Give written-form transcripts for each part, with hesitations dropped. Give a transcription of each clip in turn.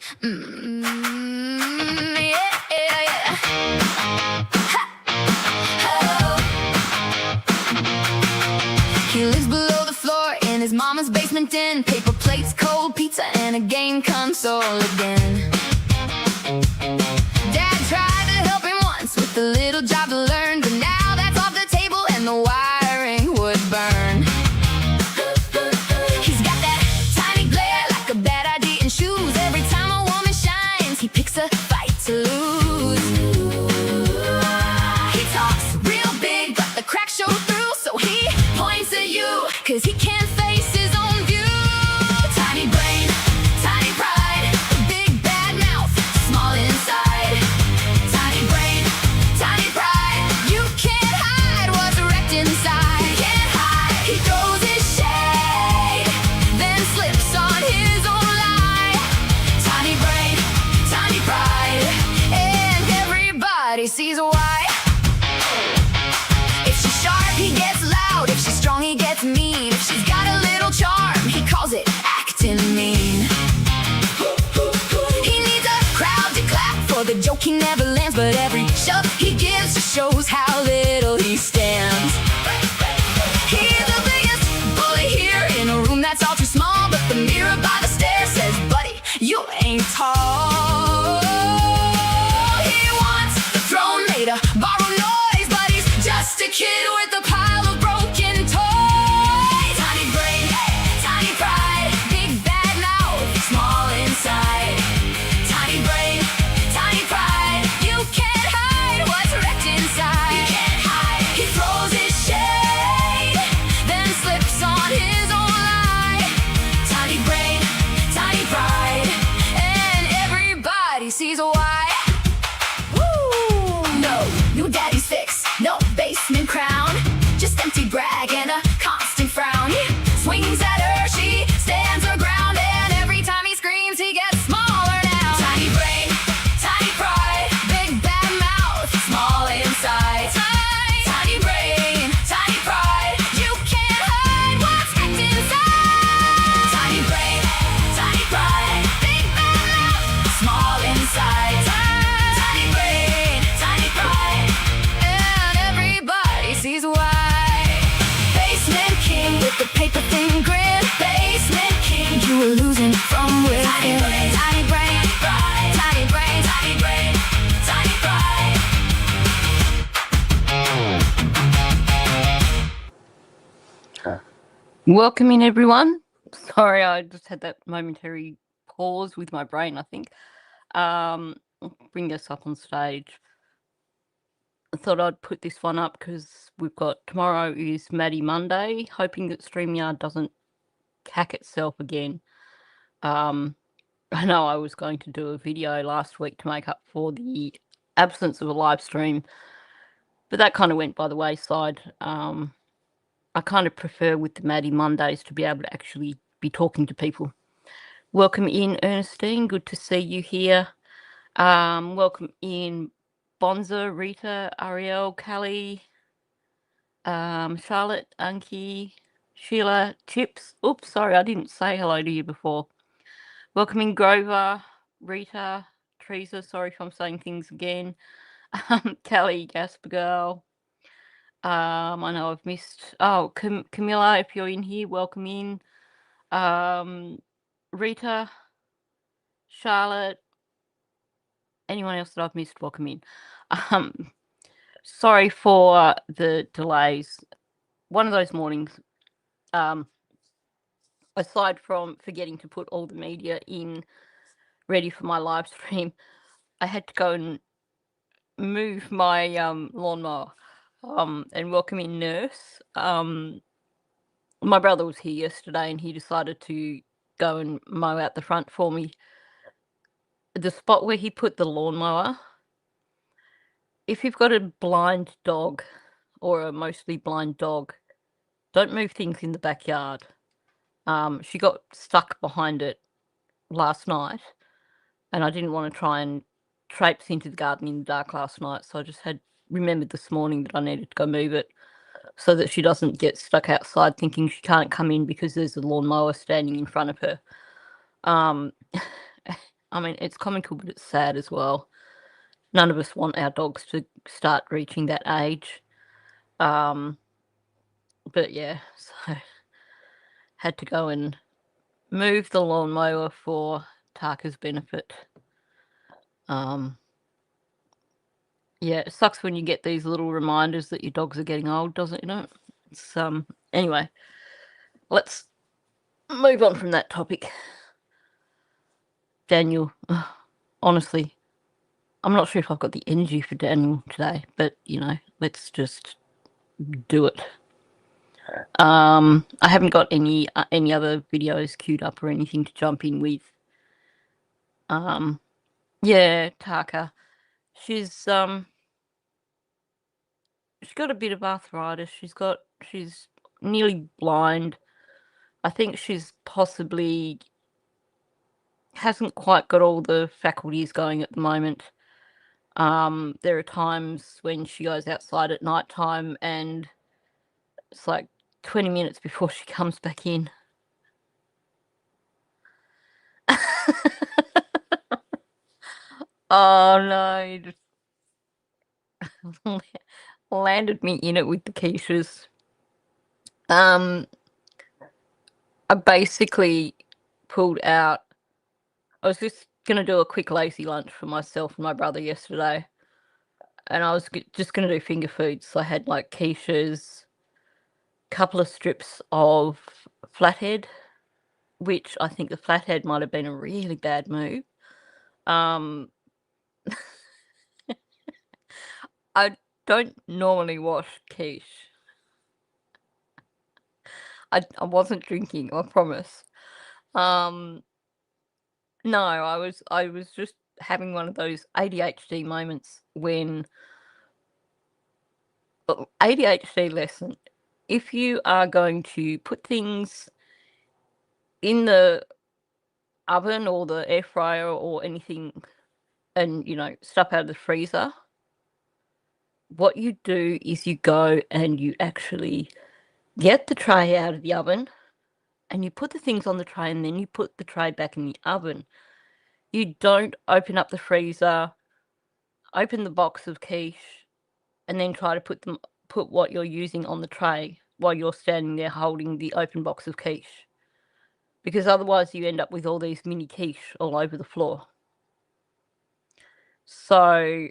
Yeah, yeah, yeah. Oh. He lives below the floor in his mama's basement den. Paper plates, cold pizza, and a game console again. Dad tried to help him once with a little job to learn, but now that's off the table and the wiring would burn. He's got that tiny glare like a bad idea in shoes. Every time a woman shines, he picks a fight to lose. He talks real big, but the cracks show through, so he points at you, 'cause he can't face his own view. Tiny brain, tiny pride, big bad mouth, small inside. Tiny brain, tiny pride, you can't hide what's wrecked inside. You can't hide. He throws his shade, then slips on his own lie. Tiny brain, tiny pride, and everybody sees why. If she's sharp, he gets loud. If she's strong, he gets mean. If she's got a little charm, he calls it acting mean. He needs a crowd to clap for the joke he never lands, but every shove he gives just shows how little he stands. He's the biggest bully here in a room that's all too small, but the mirror by the stairs says, buddy, you ain't tall. He wants the throne made of borrowed noise, but he's just a kid with a pile of broken toys. Tiny brain, tiny pride, big bad mouth, small inside. Tiny brain, tiny pride, you can't hide what's wrecked inside. You can't hide. He throws his shade, then slips on his own lie. Tiny brain, tiny pride, and everybody sees why. Woo! No new daddy's fix, no basement crown, just empty brag and a constant frown. He swings at her, she stands her ground, and every time he screams, he gets smaller now. Tiny brain, tiny pride, big bad mouth, small inside. Tiny brain, tiny pride, you can't hide what's wrecked inside. Tiny brain, tiny pride, big bad mouth, small inside. Tiny brain, tiny pride, and everybody sees why. Basement king with the paper thin grin. Basement king, you were losing from within. Tiny brain, tiny brain, pride. Tiny brain, tiny brain, tiny pride. Welcome in, everyone. Sorry, I just had that momentary pause with my brain, I think. Bring us up on stage. I thought I'd put this one up because we've got tomorrow is Maddie Monday, hoping that StreamYard doesn't hack itself again. I know I was going to do a video last week to make up for the absence of a live stream, but that kind of went by the wayside. I kind of prefer with the Maddie Mondays to be able to actually be talking to people. Welcome in, Ernestine. Good to see you here. Welcome in, Bonza, Rita, Ariel, Callie, Charlotte, Anki, Sheila, Chips. Oops, sorry, I didn't say hello to you before. Welcome in, Grover, Rita, Teresa. Sorry if I'm saying things again. Callie, Gasper Girl. I know I've missed. Oh, Camilla, if you're in here, welcome in. Rita, Charlotte, anyone else that I've missed, welcome in. Sorry for the delays. One of those mornings, aside from forgetting to put all the media in ready for my live stream, I had to go and move my lawnmower. And welcome in, Nurse. My brother was here yesterday and he decided to go and mow out the front for me. The spot where he put the lawnmower, if you've got a blind dog or a mostly blind dog, don't move things in the backyard. She got stuck behind it last night and I didn't want to try and traipse into the garden in the dark last night, so I just had remembered this morning that I needed to go move it so that she doesn't get stuck outside thinking she can't come in because there's a lawnmower standing in front of her. I'm I mean, it's comical, but it's sad as well. None of us want our dogs to start reaching that age. But yeah, so had to go and move the lawnmower for Tarka's benefit. Yeah, it sucks when you get these little reminders that your dogs are getting old, doesn't it? It's anyway, let's move on from that topic. Daniel, honestly, I'm not sure if I've got the energy for Daniel today, but let's just do it. I haven't got any other videos queued up or anything to jump in with. Yeah, Taka. She's got a bit of arthritis. She's nearly blind. I think she's possibly hasn't quite got all the faculties going at the moment. There are times when she goes outside at night time and it's like 20 minutes before she comes back in. Oh no, you just landed me in it with the quiches. I basically pulled out. I was just gonna do a quick lazy lunch for myself and my brother yesterday, and I was just gonna do finger foods. So I had like quiches, couple of strips of flathead, which I think the flathead might have been a really bad move. I don't normally wash quiche. I wasn't drinking, I promise. No, I was just having one of those ADHD moments when ADHD lesson. If you are going to put things in the oven or the air fryer or anything and stuff out of the freezer, what you do is you go and you actually get the tray out of the oven and you put the things on the tray and then you put the tray back in the oven. You don't open up the freezer, open the box of quiche, and then try to put what you're using on the tray while you're standing there holding the open box of quiche. Because otherwise you end up with all these mini quiche all over the floor. So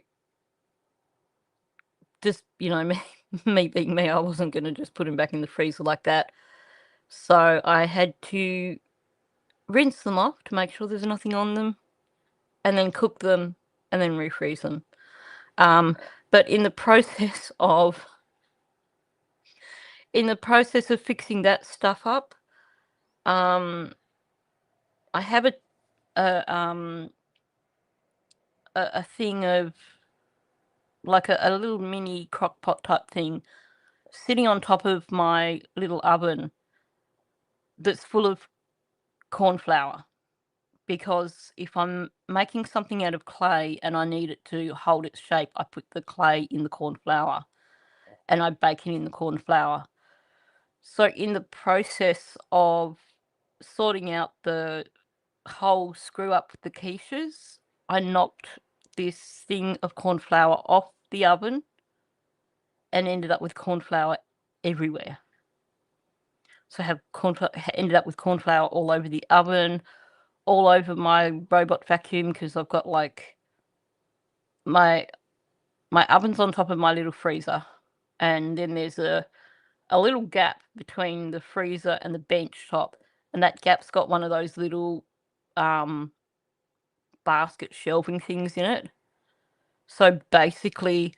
just, me being me, I wasn't going to just put them back in the freezer like that. So I had to rinse them off to make sure there's nothing on them, and then cook them, and then refreeze them. But in the process of fixing that stuff up, I have a thing of like a little mini crock pot type thing sitting on top of my little oven that's full of corn flour, because if I'm making something out of clay and I need it to hold its shape, I put the clay in the corn flour and I bake it in the corn flour. So in the process of sorting out the whole screw up with the quiches, I knocked this thing of corn flour off the oven and ended up with corn flour everywhere. So I have ended up with corn flour all over the oven, all over my robot vacuum, because I've got like my oven's on top of my little freezer, and then there's a little gap between the freezer and the bench top, and that gap's got one of those little basket shelving things in it. So basically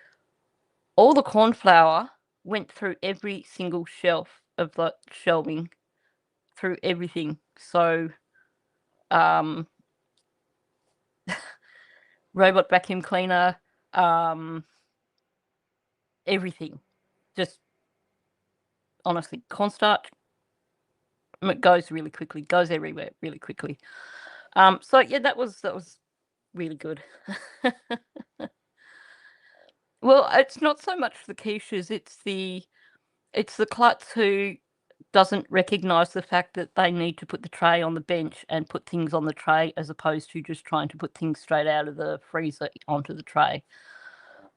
all the corn flour went through every single shelf of the shelving, through everything. So robot vacuum cleaner, everything. Just honestly, cornstarch, it goes really quickly, goes everywhere really quickly. So yeah, that was really good. Well, it's not so much the quiches, it's the klutz who doesn't recognise the fact that they need to put the tray on the bench and put things on the tray as opposed to just trying to put things straight out of the freezer onto the tray.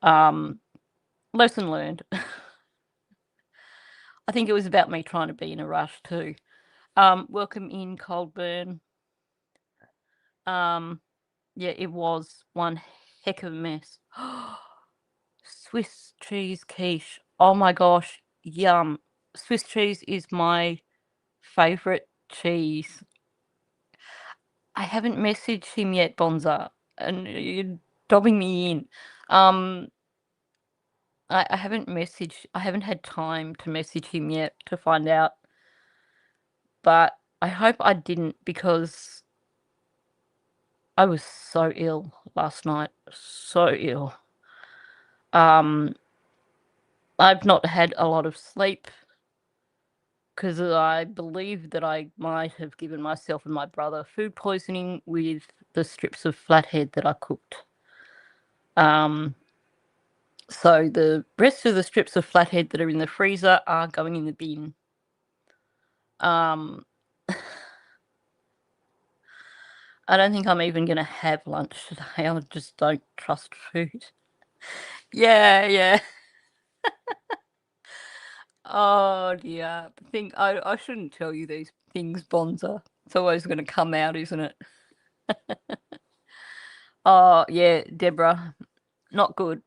Lesson learned. I think it was about me trying to be in a rush too. Welcome in, Coldburn. Yeah, it was one heck of a mess. Swiss cheese quiche. Oh my gosh, yum. Swiss cheese is my favourite cheese. I haven't messaged him yet, Bonza, and you're dobbing me in. I haven't had time to message him yet to find out. But I hope I didn't, because I was so ill last night. So ill. I've not had a lot of sleep because I believe that I might have given myself and my brother food poisoning with the strips of flathead that I cooked. So the rest of the strips of flathead that are in the freezer are going in the bin. I don't think I'm even going to have lunch today. I just don't trust food. Yeah. Oh dear. I shouldn't tell you these things, Bonza. It's always going to come out, isn't it? Oh yeah, Deborah. Not good.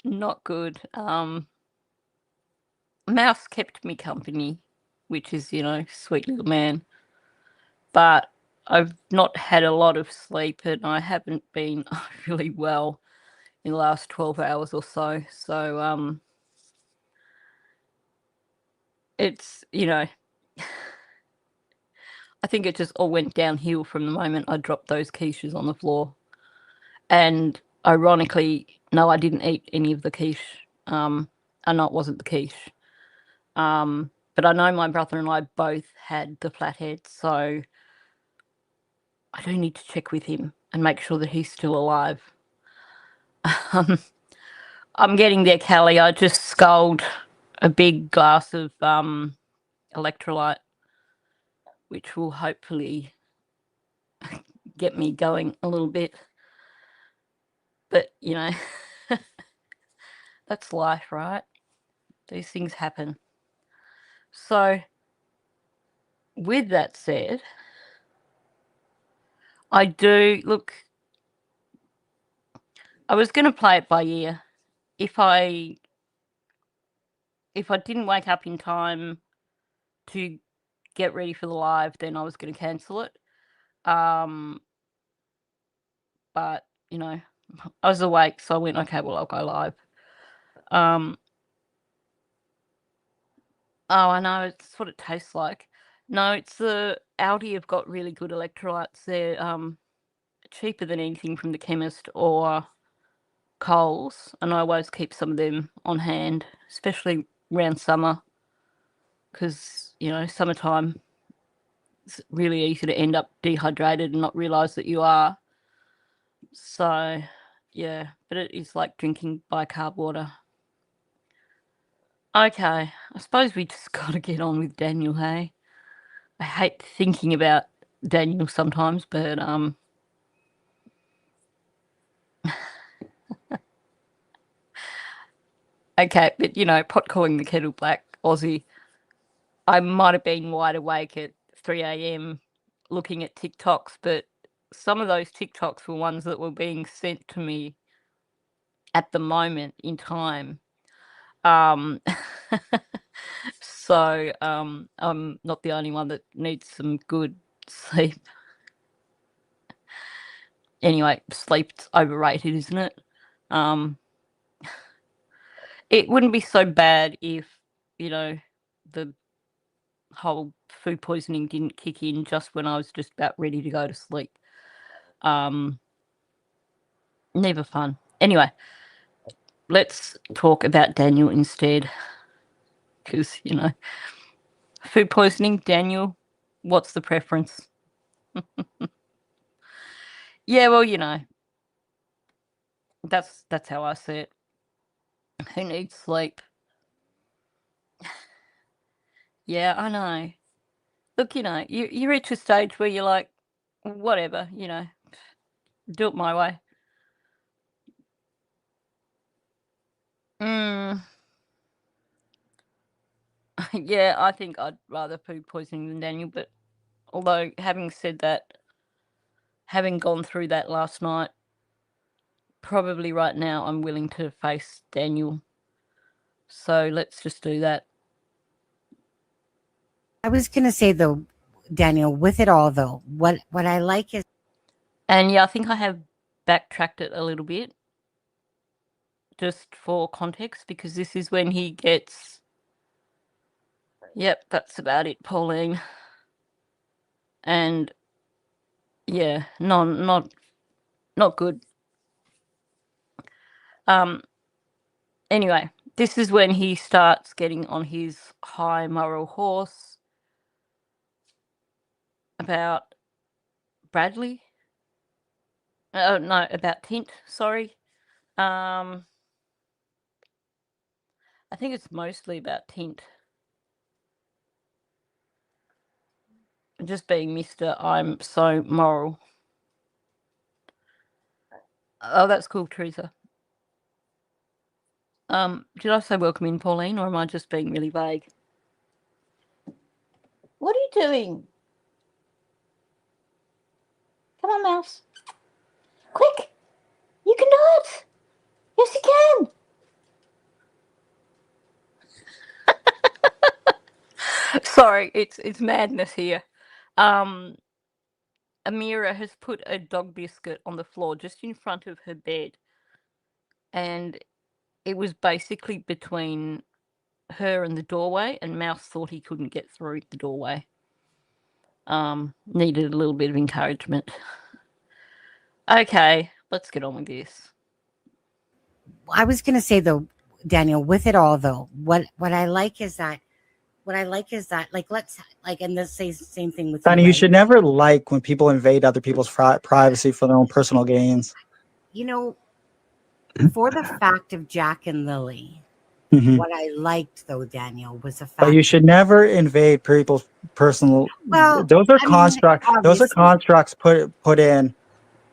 Not good. Mouse kept me company, which is, sweet little man. But I've not had a lot of sleep and I haven't been really well in the last 12 hours or so. So it's, I think it just all went downhill from the moment I dropped those quiches on the floor. And ironically, no, I didn't eat any of the quiche. I know it wasn't the quiche. But I know my brother and I both had the flathead, so I do need to check with him and make sure that he's still alive. I'm getting there, Callie. I just sculled a big glass of electrolyte, which will hopefully get me going a little bit. But, that's life, right? These things happen. So, with that said, I was going to play it by ear. If I didn't wake up in time to get ready for the live, then I was going to cancel it. But, I was awake, so I went, okay, well, I'll go live. Oh, I know, it's what it tastes like. No, it's the Aldi have got really good electrolytes. They're cheaper than anything from the chemist or Coles, and I always keep some of them on hand, especially around summer, because, summertime, it's really easy to end up dehydrated and not realise that you are. So, yeah, but it is like drinking bicarb water. Okay, I suppose we just got to get on with Daniel, hey? I hate thinking about Daniel sometimes, but okay, but pot calling the kettle black, Aussie. I might have been wide awake at 3 a.m. looking at TikToks, but some of those TikToks were ones that were being sent to me at the moment in time. So I'm not the only one that needs some good sleep. Anyway, sleep's overrated, isn't it? It wouldn't be so bad if, the whole food poisoning didn't kick in just when I was just about ready to go to sleep. Never fun. Anyway, let's talk about Daniel instead. Because, food poisoning, Daniel, what's the preference? Yeah, well, that's how I see it. Who needs sleep? Yeah, I know. Look, you reach a stage where you're like, whatever, do it my way. Mm, yeah, I think I'd rather food poisoning than Daniel, but although having said that, having gone through that last night, probably right now I'm willing to face Daniel. So let's just do that. I was gonna say though, Daniel, with it all though, what I like is And yeah, I think I have backtracked it a little bit just for context, because this is when he gets. Yep, that's about it, Pauline. And yeah, not good. Anyway, this is when he starts getting on his high moral horse about Bradley. No, about Tint, sorry. I think it's mostly about Tint. Just being Mr. I'm so moral. Oh, that's cool, Teresa. Did I say welcome in, Pauline, or am I just being really vague? What are you doing? Come on, Mouse. Quick! You can do it! Yes, you can! Sorry, it's madness here. Amira has put a dog biscuit on the floor just in front of her bed, and it was basically between her and the doorway, and Mouse thought he couldn't get through the doorway. Needed a little bit of encouragement. Okay, let's get on with this. I was gonna say though, Daniel, with it all though, what I like is that like let's like, and let's say the same thing with Sonny, you, you right? should never like when people invade other people's privacy for their own personal gains. For the fact of Jack and Lily, Mhm. what I liked though, Daniel, was the fact But you should never invade people's personal. Well, those are I mean, constructs. Those are obviously. constructs put in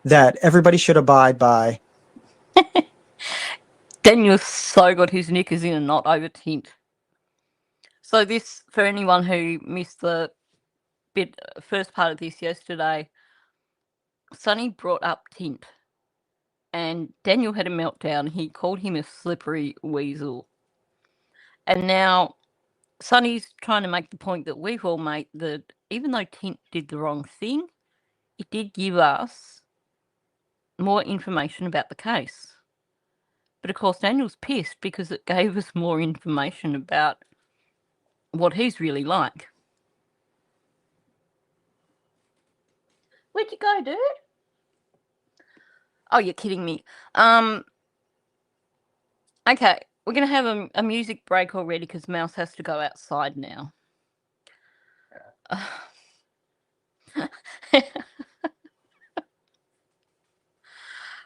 that everybody should abide by. Daniel's so got his knickers in a knot over Tint. So this, for anyone who missed the first part of this yesterday, Sonny brought up Tint, and Daniel had a meltdown. He called him a slippery weasel. And now Sonny's trying to make the point that we've all made, that even though Tint did the wrong thing, it did give us more information about the case. But of course, Daniel's pissed because it gave us more information about what he's really like. Where'd you go, dude? Oh, you're kidding me. Okay, we're going to have a music break already because Mouse has to go outside now.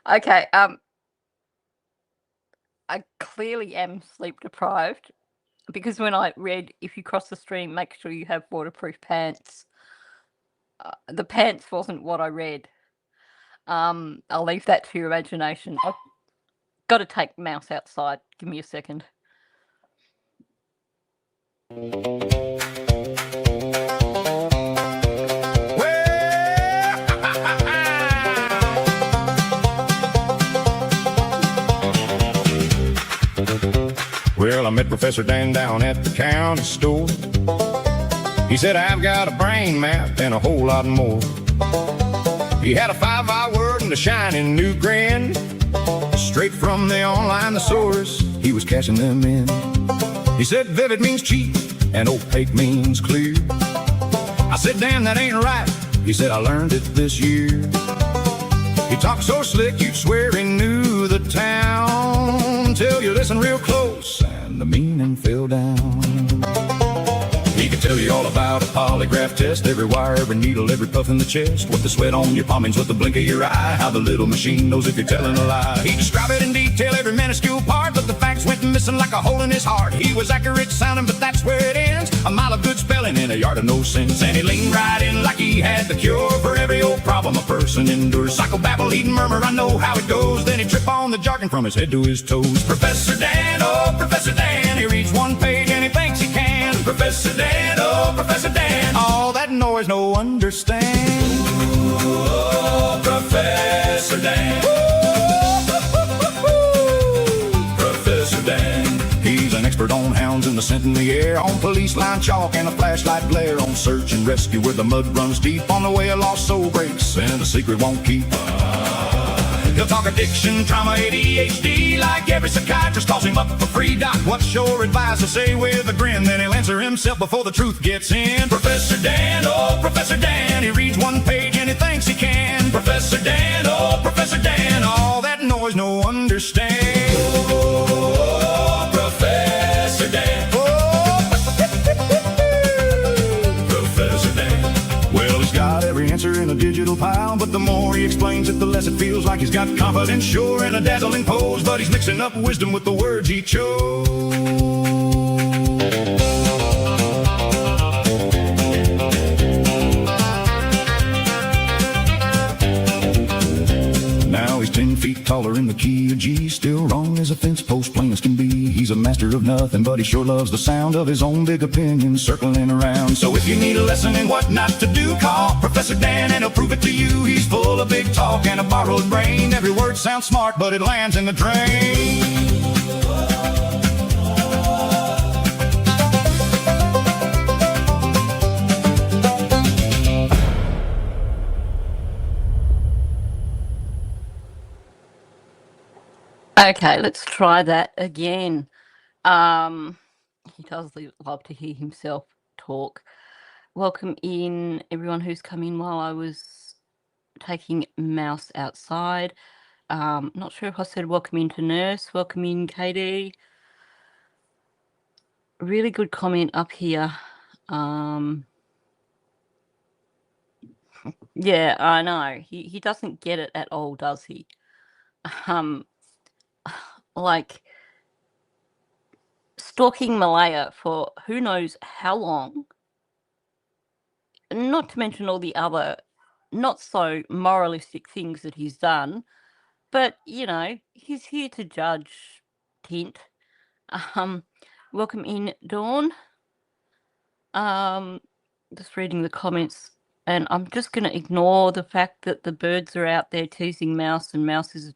Okay, I clearly am sleep deprived because when I read, if you cross the stream, make sure you have waterproof pants. The pants wasn't what I read. I'll leave that to your imagination. I've got to take Mouse outside. Give me a second. Well, I met Professor Dan down at the county store. He said, I've got a brain map and a whole lot more. He had a 5-I word and a shining new grin. Straight from the online thesaurus, he was cashing them in. He said, vivid means cheap and opaque means clear. I said, damn, that ain't right. He said, I learned it this year. He talked so slick, you'd swear he knew the town, till you listen real close and the meaning fell down. He could can tell you all about a polygraph test. Every wire, every needle, every puff in the chest. What the sweat on your palm means, what the blink of your eye. How the little machine knows if you're telling a lie. He described it in detail, every minuscule part, but the facts went missing like a hole in his heart. He was accurate sounding, but that's where it ends. A mile of good spelling and a yard of no sense. And he leaned right in like he had the cure for every old problem a person endures. Psychobabble, he'd murmur, I know how it goes. Then he'd trip on the jargon from his head to his toes. Professor Dan, oh Professor Dan, he reads one page and he thinks he can. Professor Dan, oh Professor Dan, all that noise no understand. Oh, Professor Dan. Professor Dan. He's an expert on hounds and the scent in the air, on police line chalk and a flashlight glare, on search and rescue where the mud runs deep, on the way a lost soul breaks and the secret won't keep. He'll talk addiction, trauma, ADHD, like every psychiatrist calls him up for free. Doc, what's your advice? He'll say with a grin, then he'll answer himself before the truth gets in. Professor Dan, oh Professor Dan, he reads one page and he thinks he can. Professor Dan, oh Professor Dan, all that noise no understand. Oh, Professor Dan. Professor Dan. Well, he's got every answer in a digital pile, but the more he explains it, the less it feels like he's got confidence, sure, and a dazzling pose. But he's mixing up wisdom with the words he chose. Now he's 10 feet taller in the key of G, still wrong as a fence post, plain as can be. He's a master of nothing, but he sure loves the sound of his own big opinions circling around. So if you need a lesson in what not to do, call Professor Dan and he'll prove it to you. He's full of big talk and a borrowed brain. Every word sounds smart, but it lands in the drain. Okay, let's try that again. He does love to hear himself talk. Welcome in everyone who's come in while I was taking Mouse outside. Not sure if I said welcome in to Nurse. Welcome in, Katie. Really good comment up here. Yeah, I know. He doesn't get it at all, does he? Like stalking Malaya for who knows how long, not to mention all the other not so moralistic things that he's done, but you know, he's here to judge Tint. Welcome in, Dawn. Just reading the comments, and I'm just going to ignore the fact that the birds are out there teasing Mouse and Mouse is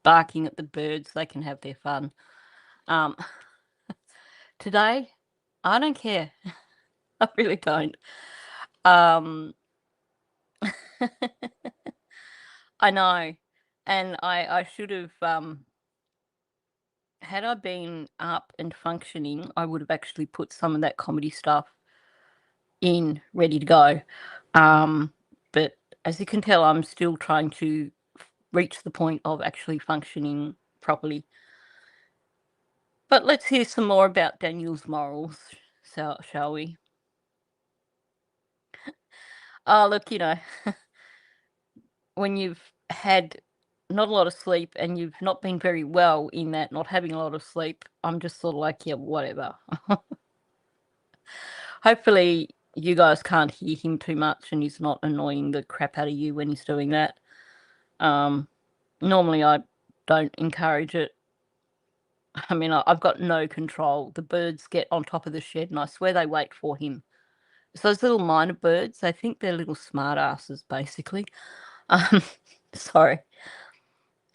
barking at the birds. They can have their fun. Today, I don't care. I really don't. I know, and I should have, had I been up and functioning, I would have actually put some of that comedy stuff in, ready to go. But as you can tell, I'm still trying to reach the point of actually functioning properly. But let's hear some more about Daniel's morals, shall we? Oh, look, you know, when you've had not a lot of sleep and you've not been very well in that not having a lot of sleep, I'm just sort of like, yeah, whatever. Hopefully you guys can't hear him too much and he's not annoying the crap out of you when he's doing that. Normally I don't encourage it. I mean, I've got no control. The birds get on top of the shed and I swear they wait for him. So those little minor birds, they think they're little smart asses, basically. Sorry.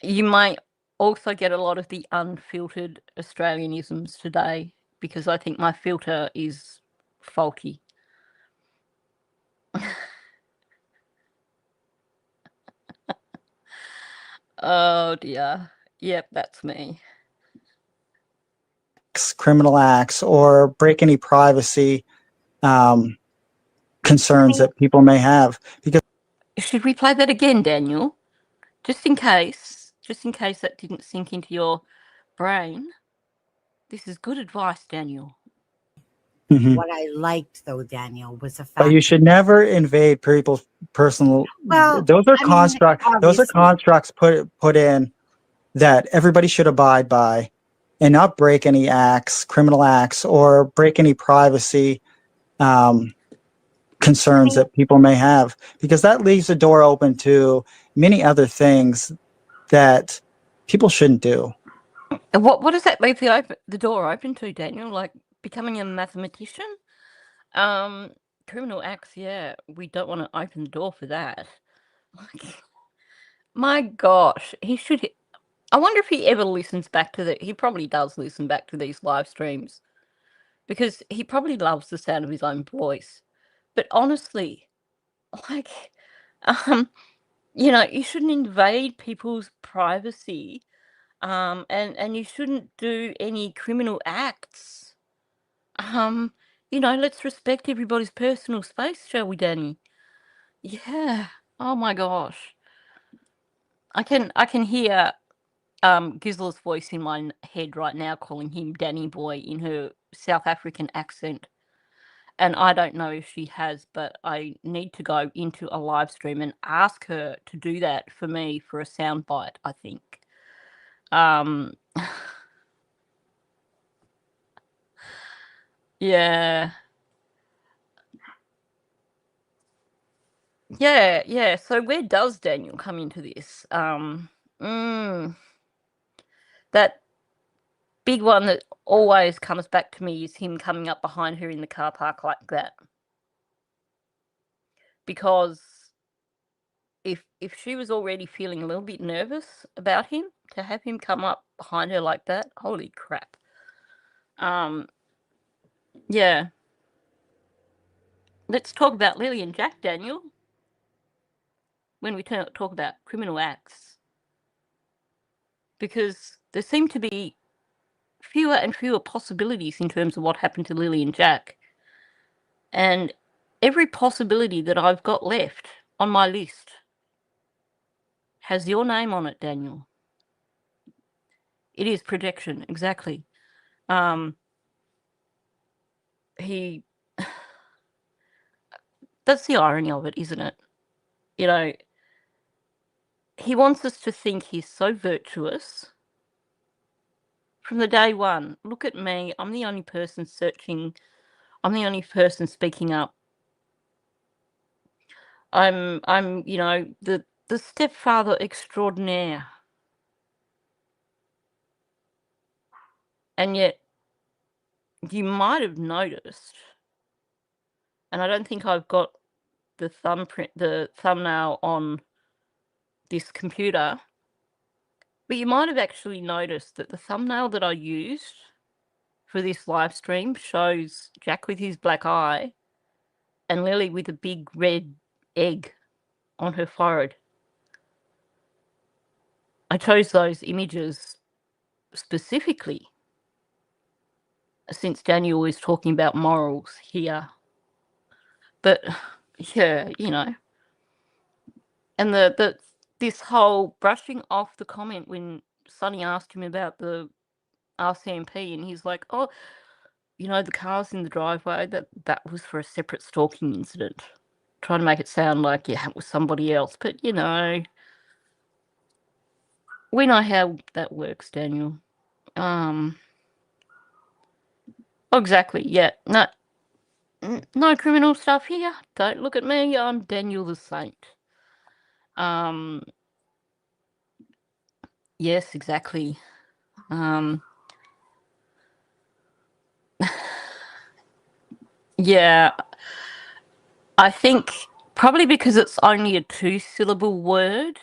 You might also get a lot of the unfiltered Australianisms today because I think my filter is faulty. Oh dear. Yep, that's me. Criminal acts or break any privacy concerns that people may have. Because should we play that again, Daniel? Just in case that didn't sink into your brain. This is good advice, Daniel. Mhm. What I liked, though, Daniel, was the But fact. you should never invade people's personal. Well, Those are I mean, Those are obviously, constructs put in that everybody should abide by, and not break any acts, criminal acts, or break any privacy concerns that people may have, because that leaves the door open to many other things that people shouldn't do. What does that leave the door open to, Daniel? Like becoming a mathematician? Criminal acts, yeah. We don't want to open the door for that. Like, my gosh, he should. I wonder if he ever listens back to He probably does listen back to these live streams because he probably loves the sound of his own voice. But honestly, like, you shouldn't invade people's privacy, and you shouldn't do any criminal acts. Let's respect everybody's personal space, shall we, Danny? Yeah. Oh my gosh. I can hear Gisla's voice in my head right now calling him Danny boy in her South African accent. And I don't know if she has, but I need to go into a live stream and ask her to do that for me for a soundbite, I think. Yeah. Yeah. So where does Daniel come into this? That big one that always comes back to me is him coming up behind her in the car park like that. Because if she was already feeling a little bit nervous about him, to have him come up behind her like that, holy crap. Yeah. Let's talk about Lily and Jack, Daniel. When we talk about criminal acts. Because there seem to be fewer and fewer possibilities in terms of what happened to Lily and Jack. And every possibility that I've got left on my list has your name on it, Daniel. It is projection, exactly. He... That's the irony of it, isn't it? He wants us to think he's so virtuous from the day one. Look at me. I'm the only person searching. I'm the only person speaking up. I'm the stepfather extraordinaire. And yet, you might have noticed, and I don't think I've got the thumbnail on this computer, but you might have actually noticed that the thumbnail that I used for this live stream shows Jack with his black eye and Lily with a big red egg on her forehead. I chose those images specifically since Daniel was talking about morals here. But yeah, and this whole brushing off the comment when Sonny asked him about the RCMP, and he's like, "Oh, the cars in the driveway, that was for a separate stalking incident," trying to make it sound like it was somebody else. But we know how that works, Daniel. Exactly. Yeah. No criminal stuff here. Don't look at me. I'm Daniel the Saint. Yes, exactly. Yeah. I think probably because it's only a 2-syllable word,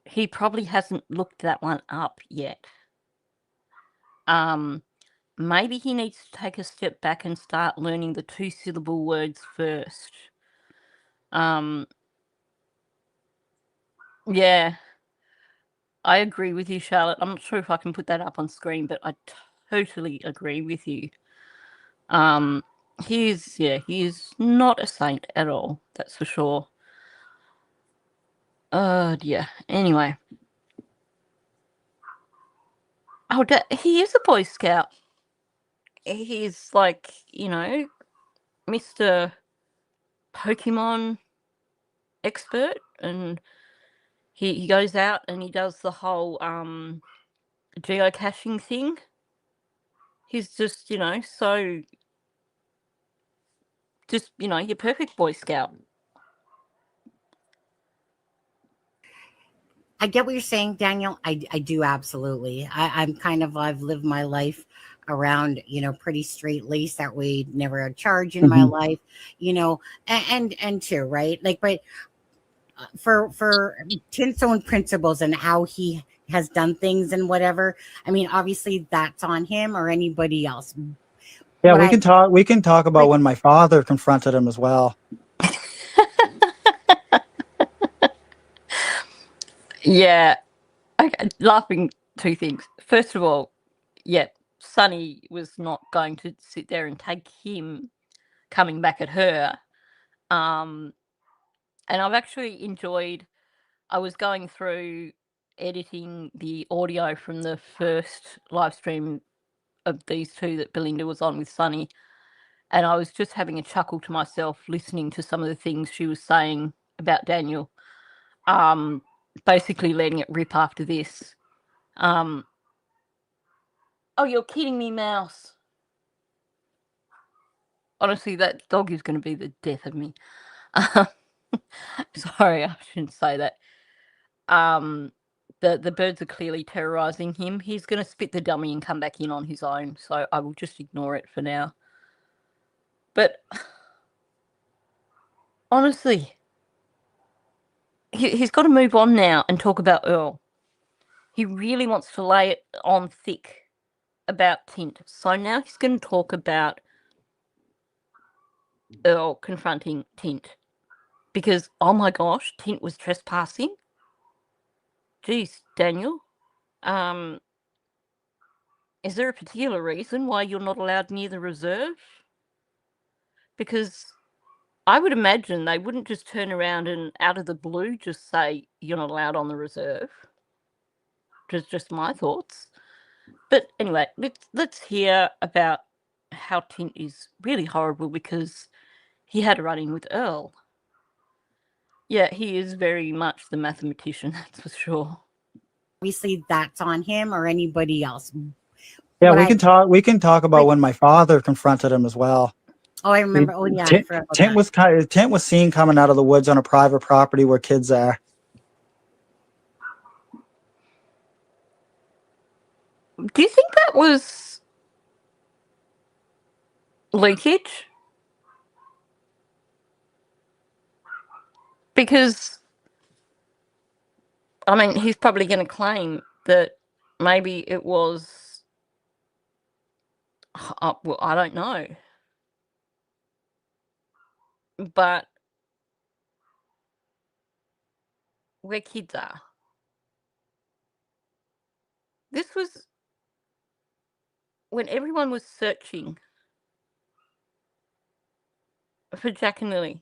he probably hasn't looked that one up yet. Maybe he needs to take a step back and start learning the 2-syllable words first. Yeah. I agree with you, Charlotte. I'm not sure if I can put that up on screen, but I totally agree with you. He is not a saint at all, that's for sure. Yeah. Anyway. Oh, he is a Boy Scout. he's like, Mr. Pokemon expert, and he goes out and he does the whole geocaching thing. He's just, so just, your perfect Boy Scout. I get what you're saying, Daniel. I do absolutely. I've lived my life around, pretty straight lace. That way, never a charge in my life, and too, right? Like, but for Tint's own principles and how he has done things and whatever. I mean, obviously that's on him or anybody else. Yeah, What we I can talk. We can talk about like, when my father confronted him as well. Yeah. Okay, laughing two things. First of all, yeah, Sonny was not going to sit there and take him coming back at her. And I've actually enjoyed, I was going through editing the audio from the first live stream of these two that Belinda was on with Sonny, and I was just having a chuckle to myself listening to some of the things she was saying about Daniel, basically letting it rip after this. Oh, you're kidding me, Mouse. Honestly, that dog is going to be the death of me. Sorry, I shouldn't say that. The birds are clearly terrorizing him. He's going to spit the dummy and come back in on his own, so I will just ignore it for now. But honestly, he's got to move on now and talk about Earl. He really wants to lay it on thick about Tint. So now he's going to talk about Earl confronting Tint. Because, oh my gosh, Tint was trespassing. Geez, Daniel. Is there a particular reason why you're not allowed near the reserve? Because I would imagine they wouldn't just turn around and out of the blue just say you're not allowed on the reserve. Just my thoughts. But anyway, let's hear about how Tint is really horrible because he had a run-in with Earl. Yeah, he is very much the mathematician, that's for sure. obviously that's on him or anybody else. Yeah, What we I can talk. We can talk about like, when my father confronted him as well. oh, I remember. Oh yeah, I forgot about that. Tint was seen coming out of the woods on a private property where kids are. Do you think that was leakage? Because, I mean, he's probably going to claim that maybe it was, well, I don't know. But where kids are. This was when everyone was searching for Jack and Lilly.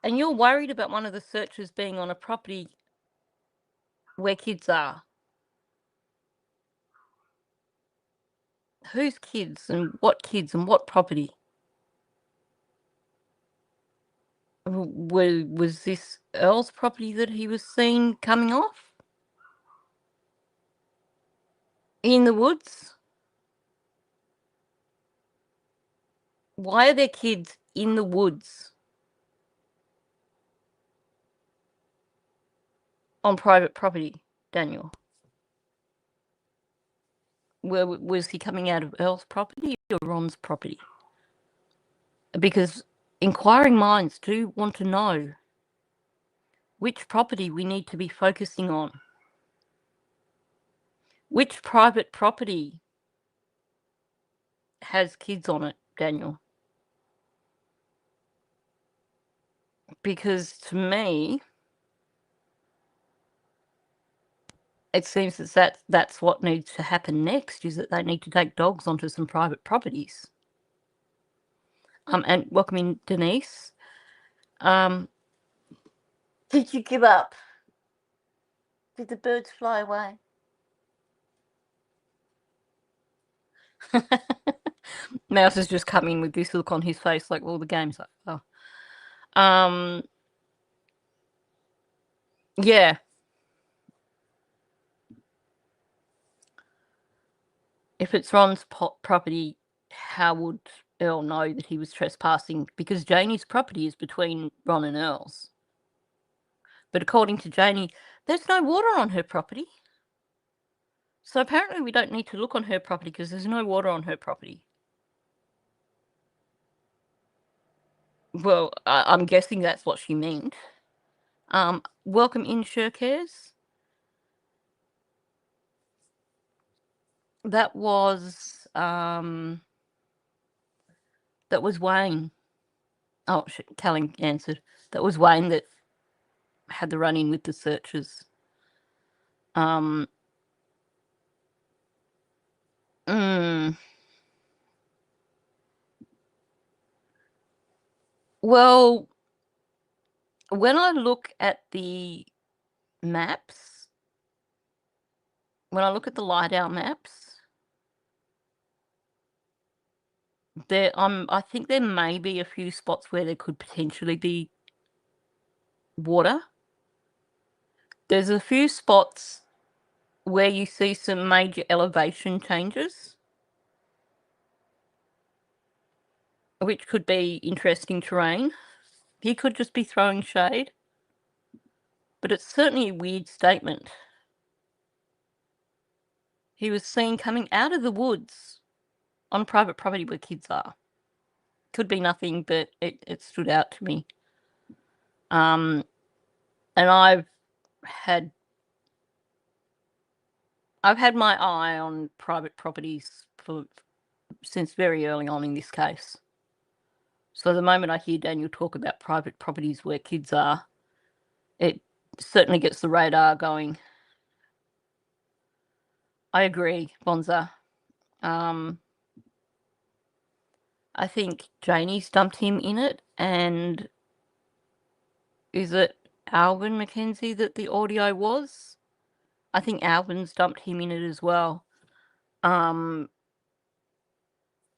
And you're worried about one of the searchers being on a property where kids are. Whose kids and what property? Was this Earl's property that he was seen coming off? In the woods? Why are there kids in the woods? On private property, Daniel? Was he coming out of Earl's property or Ron's property? Because inquiring minds do want to know which property we need to be focusing on. Which private property has kids on it, Daniel? Because to me, it seems that's what needs to happen next, is that they need to take dogs onto some private properties. And welcome in, Denise. Did you give up? Did the birds fly away? Mouse has just come in with this look on his face, like, well, the game's over. Yeah. If it's Ron's property, how would Earl know that he was trespassing? Because Janie's property is between Ron and Earl's. But according to Janie, there's no water on her property. So apparently we don't need to look on her property because there's no water on her property. Well, I'm guessing that's what she meant. Welcome in, Shirkers. That was Wayne. Oh, Telling answered. That was Wayne that had the run-in with the searchers. Well, when I look at the maps, when I look at the Liddell maps, I think there may be a few spots where there could potentially be water. There's a few spots where you see some major elevation changes, which could be interesting terrain. He could just be throwing shade, but it's certainly a weird statement. He was seen coming out of the woods on private property where kids are. Could be nothing, but it stood out to me. And I've had my eye on private properties since very early on in this case. So the moment I hear Daniel talk about private properties where kids are, it certainly gets the radar going. I agree, Bonza. I think Janie's dumped him in it, and is it Alvin McKenzie that the audio was? I think Alvin's dumped him in it as well. And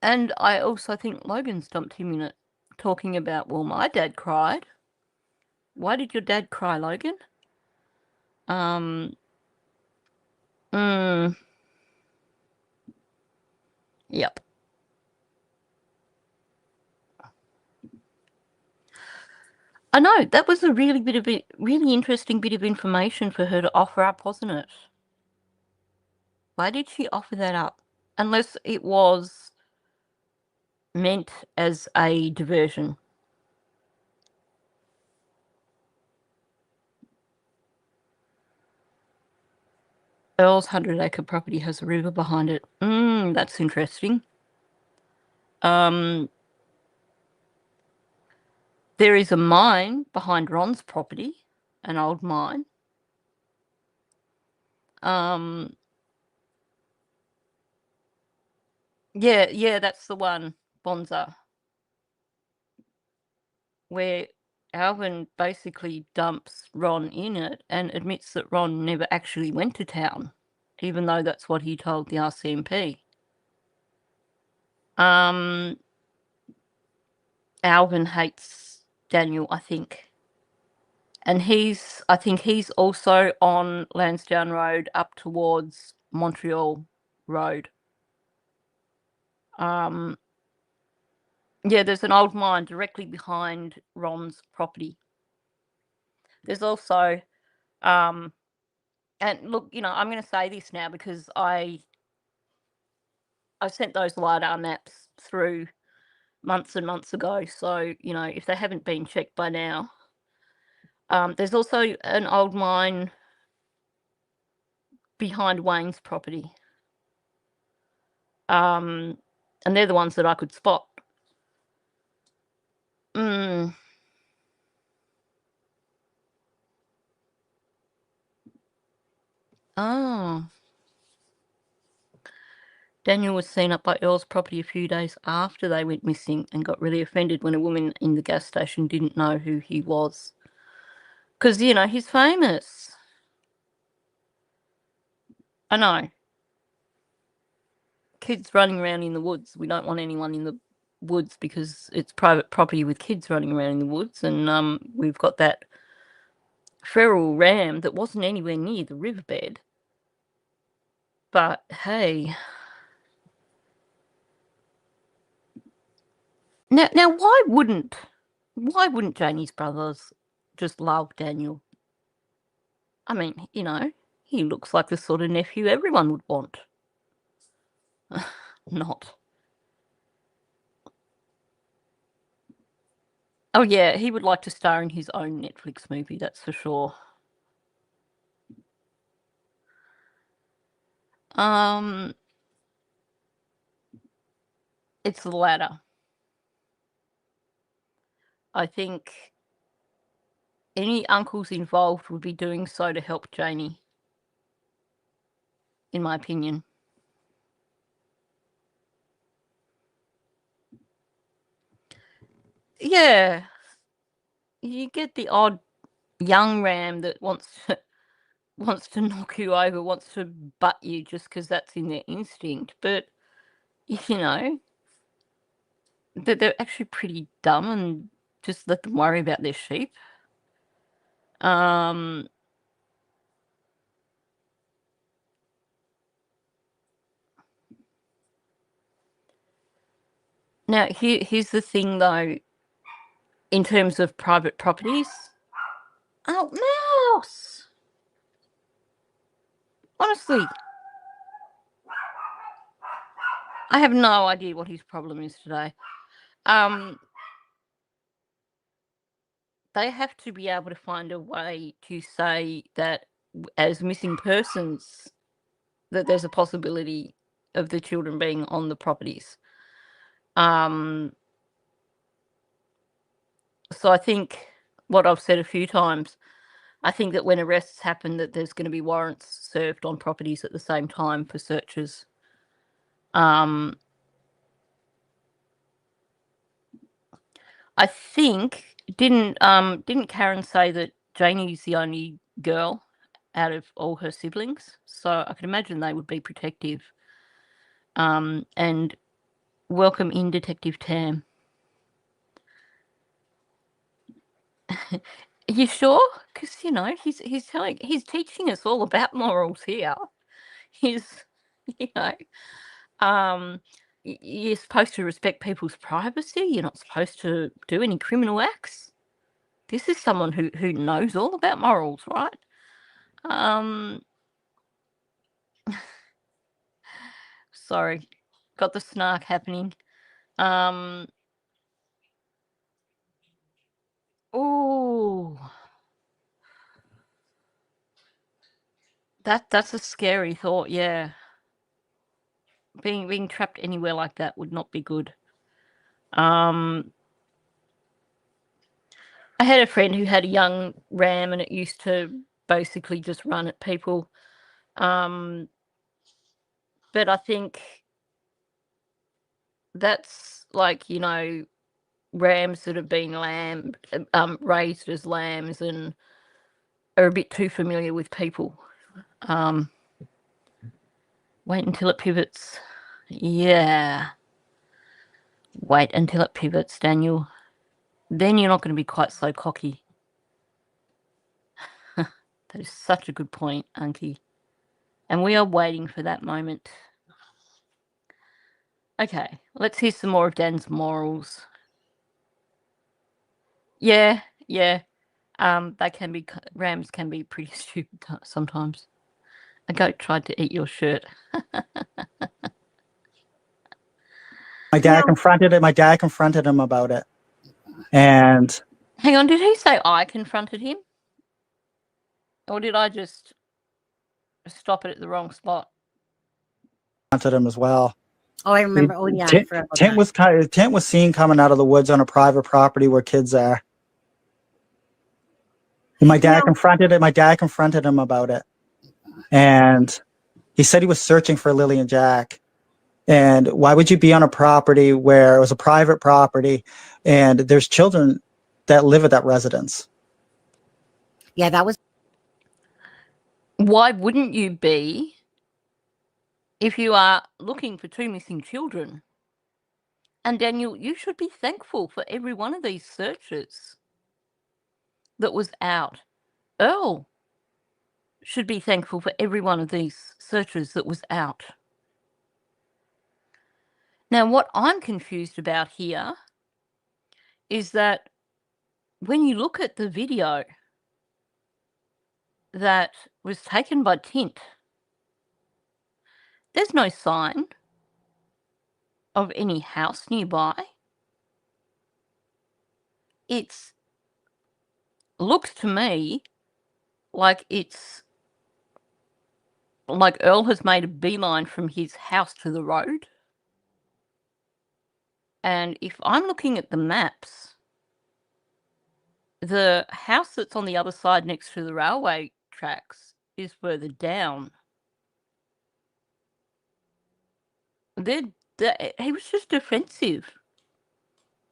I also think Logan's dumped him in it, talking about, well, my dad cried. Why did your dad cry, Logan? Yep. I know, that was a really interesting bit of information for her to offer up, wasn't it? Why did she offer that up? Unless it was meant as a diversion. Earl's 100-acre property has a river behind it. That's interesting. There is a mine behind Ron's property, an old mine. Yeah, that's the one, Bonza, where Alvin basically dumps Ron in it and admits that Ron never actually went to town, even though that's what he told the RCMP. Alvin hates Daniel, I think. And I think he's also on Lansdowne Road up towards Montreal Road. Yeah, there's an old mine directly behind Ron's property. There's also, and look, I'm going to say this now because I sent those LiDAR maps through months and months ago. So, if they haven't been checked by now, there's also an old mine behind Wayne's property. And they're the ones that I could spot. Oh. Daniel was seen up by Earl's property a few days after they went missing and got really offended when a woman in the gas station didn't know who he was. Because, he's famous. I know. kids running around in the woods. We don't want anyone in the woods because it's private property with kids running around in the woods. And we've got that feral ram that wasn't anywhere near the riverbed. But hey, now why wouldn't Janie's brothers just love Daniel? I mean, you know, he looks like the sort of nephew everyone would want. Not. Oh yeah, he would like to star in his own Netflix movie, that's for sure. It's the latter. I think any uncles involved would be doing so to help Janie, in my opinion. Yeah, you get the odd young ram that wants to knock you over, wants to butt you just because that's in their instinct. But you know, they're actually pretty dumb, and just let them worry about their sheep. Now here's the thing though, in terms of private properties. Oh, mouse! Honestly, I have no idea what his problem is today. They have to be able to find a way to say that as missing persons, that there's a possibility of the children being on the properties. So I think what I've said a few times, I think that when arrests happen, that there's going to be warrants served on properties at the same time for searches. I think didn't Karen say that Janie's the only girl out of all her siblings? So I can imagine they would be protective. And welcome in Detective Tam. Are you sure? Because you know he's teaching us all about morals here. He's you're supposed to respect people's privacy. You're not supposed to do any criminal acts. This is someone who knows all about morals, right? Sorry, got the snark happening. Oh, that's a scary thought. Yeah, being trapped anywhere like that would not be good. I had a friend who had a young ram, and it used to basically just run at people. But I think that's like, you know, rams that have been raised as lambs and are a bit too familiar with people. Wait until it pivots. Yeah. Wait until it pivots, Daniel. Then you're not going to be quite so cocky. That is such a good point, Unky. And we are waiting for that moment. Okay, let's hear some more of Dan's morals. Yeah. Rams can be pretty stupid sometimes. A goat tried to eat your shirt. My dad confronted him about it. And hang on, did he say I confronted him? Or did I just stop it at the wrong spot? Confronted him as well. Oh, I remember. Oh, yeah. Tent was seen coming out of the woods on a private property where kids are. And my dad confronted him about it. And he said he was searching for Lily and Jack. And why would you be on a property where it was a private property and there's children that live at that residence? Yeah, that was. Why wouldn't you be? if you are looking for 2 missing children, and Daniel, you should be thankful for every one of these searches that was out. Earl should be thankful for every one of these searches that was out. Now, what I'm confused about here is that when you look at the video that was taken by Tint, there's no sign of any house nearby. It's looks to me like it's like Earl has made a beeline from his house to the road. And if I'm looking at the maps, the house that's on the other side next to the railway tracks is further down. He was just defensive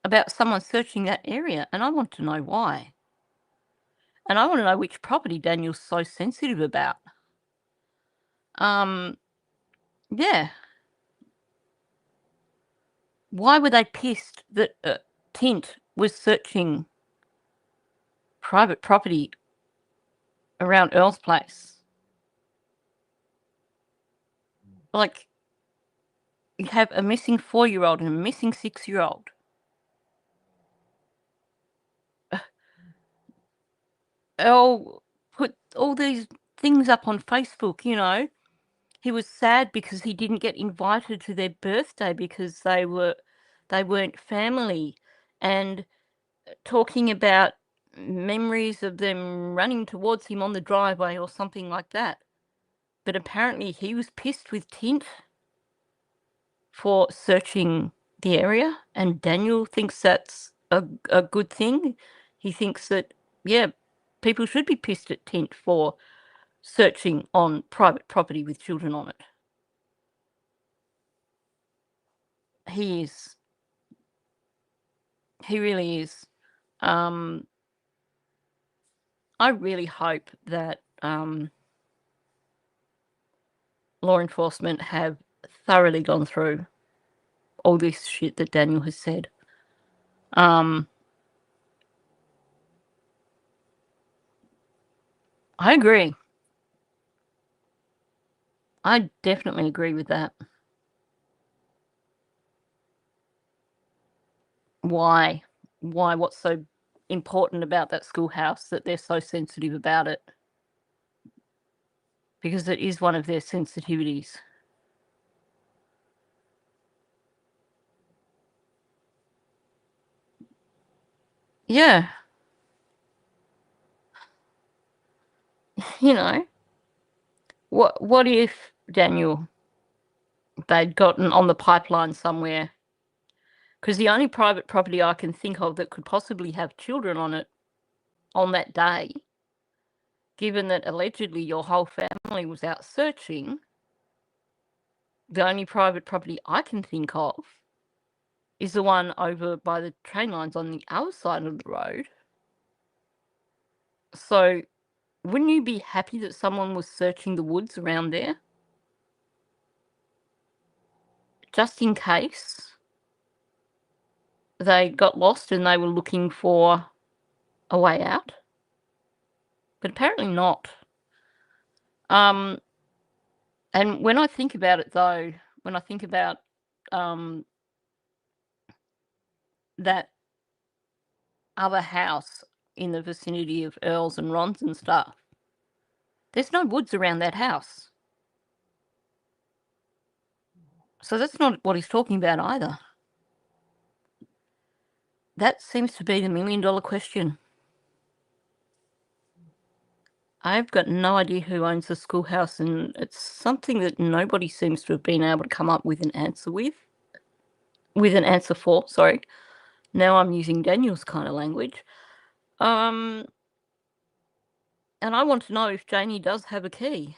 about someone searching that area, and I want to know why. And I want to know which property Daniel's so sensitive about. Yeah. Why were they pissed that Tint was searching private property around Earl's place? Like, you have a missing 4-year-old and a missing 6-year-old. Earl put all these things up on Facebook, you know. He was sad because he didn't get invited to their birthday because they weren't family, and talking about memories of them running towards him on the driveway or something like that. But apparently he was pissed with Tint for searching the area, and Daniel thinks that's a good thing. He thinks that, yeah, people should be pissed at Tint for searching on private property with children on it. He is. He really is. I really hope that law enforcement have thoroughly gone through all this shit that Daniel has said. I agree. I definitely agree with that. Why? What's so important about that schoolhouse that they're so sensitive about it? Because it is one of their sensitivities. Yeah. You know, what if, Daniel, they'd gotten on the pipeline somewhere? Because the only private property I can think of that could possibly have children on it on that day, given that allegedly your whole family was out searching, the only private property I can think of is the one over by the train lines on the other side of the road. So wouldn't you be happy that someone was searching the woods around there? Just in case they got lost and they were looking for a way out? But apparently not. And when I think about it, though, when I think about that other house in the vicinity of Earl's and Ron's and stuff, there's no woods around that house. So that's not what he's talking about either. That seems to be the $1 million question. I've got no idea who owns the schoolhouse, and it's something that nobody seems to have been able to come up with an answer for, sorry. Now I'm using Daniel's kind of language. And I want to know if Janie does have a key.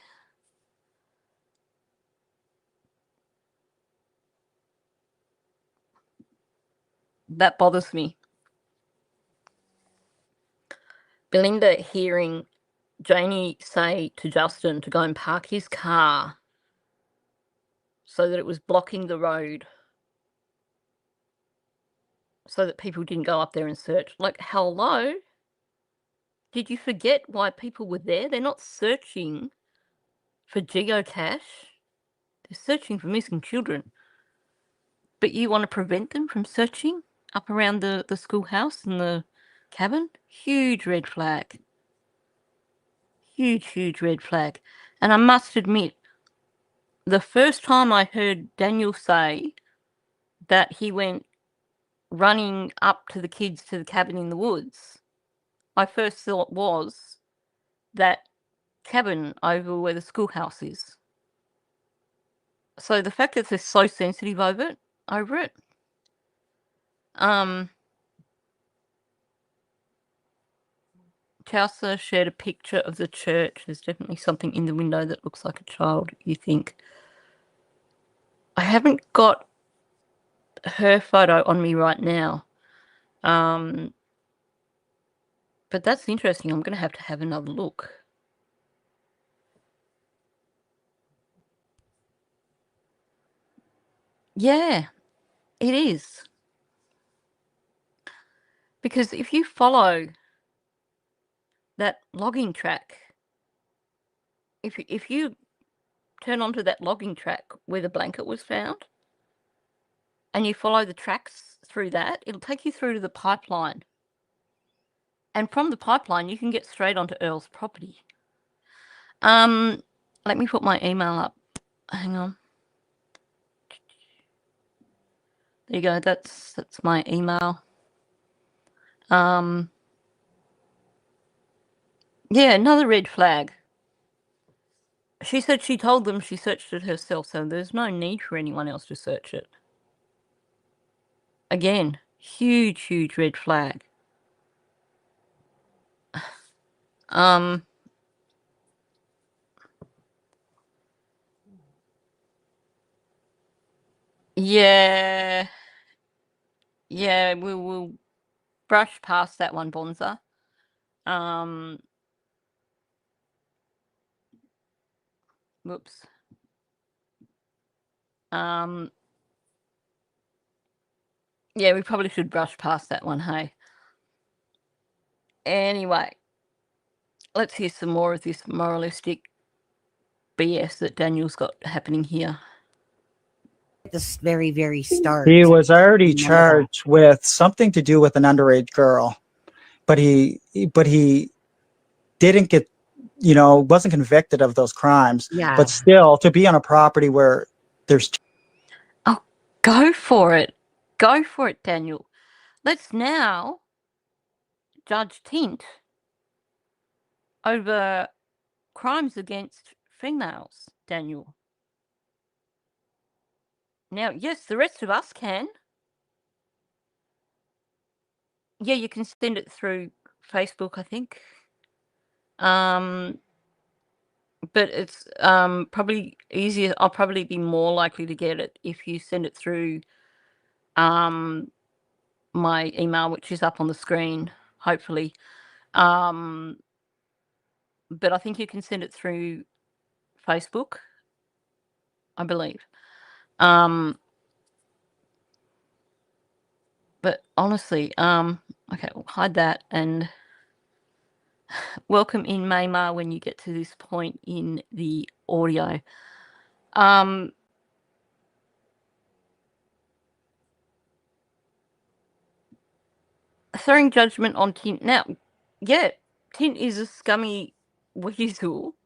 That bothers me. Belinda hearing Janie say to Justin to go and park his car so that it was blocking the road, so that people didn't go up there and search. Like, hello? Did you forget why people were there? They're not searching for geocache. They're searching for missing children. But you want to prevent them from searching up around the schoolhouse and the cabin? Huge red flag. Huge, huge red flag. And I must admit, the first time I heard Daniel say that he went running up to the kids to the cabin in the woods, my first thought was that cabin over where the schoolhouse is. So the fact that they're so sensitive over it, Chaucer shared a picture of the church. There's definitely something in the window that looks like a child, you think. I haven't got her photo on me right now. But that's interesting. I'm going to have another look. Yeah, it is. Because if you follow that logging track, if you turn onto that logging track where the blanket was found, and you follow the tracks through that, it'll take you through to the pipeline. And from the pipeline, you can get straight onto Earl's property. Let me put my email up. Hang on. There you go. That's my email. Yeah, another red flag. She said she told them she searched it herself, so there's no need for anyone else to search it. Again, huge, huge red flag. Yeah, we'll brush past that one, Bonza. Whoops. Yeah, we probably should brush past that one, hey? Anyway, let's hear some more of this moralistic BS that Daniel's got happening here. This very, very start. He was already charged with something to do with an underage girl, but he didn't get, wasn't convicted of those crimes. Yeah. But still, to be on a property where there's... Oh, go for it. Go for it, Daniel. Let's now judge Tint over crimes against females, Daniel. Now, yes, the rest of us can. Yeah, you can send it through Facebook, I think. But it's probably easier. I'll probably be more likely to get it if you send it through my email, which is up on the screen, hopefully. But I think you can send it through Facebook, I believe. But honestly, okay, we'll hide that and welcome in Maymar when you get to this point in the audio. Throwing judgment on Tint. Now, yeah, Tint is a scummy weasel,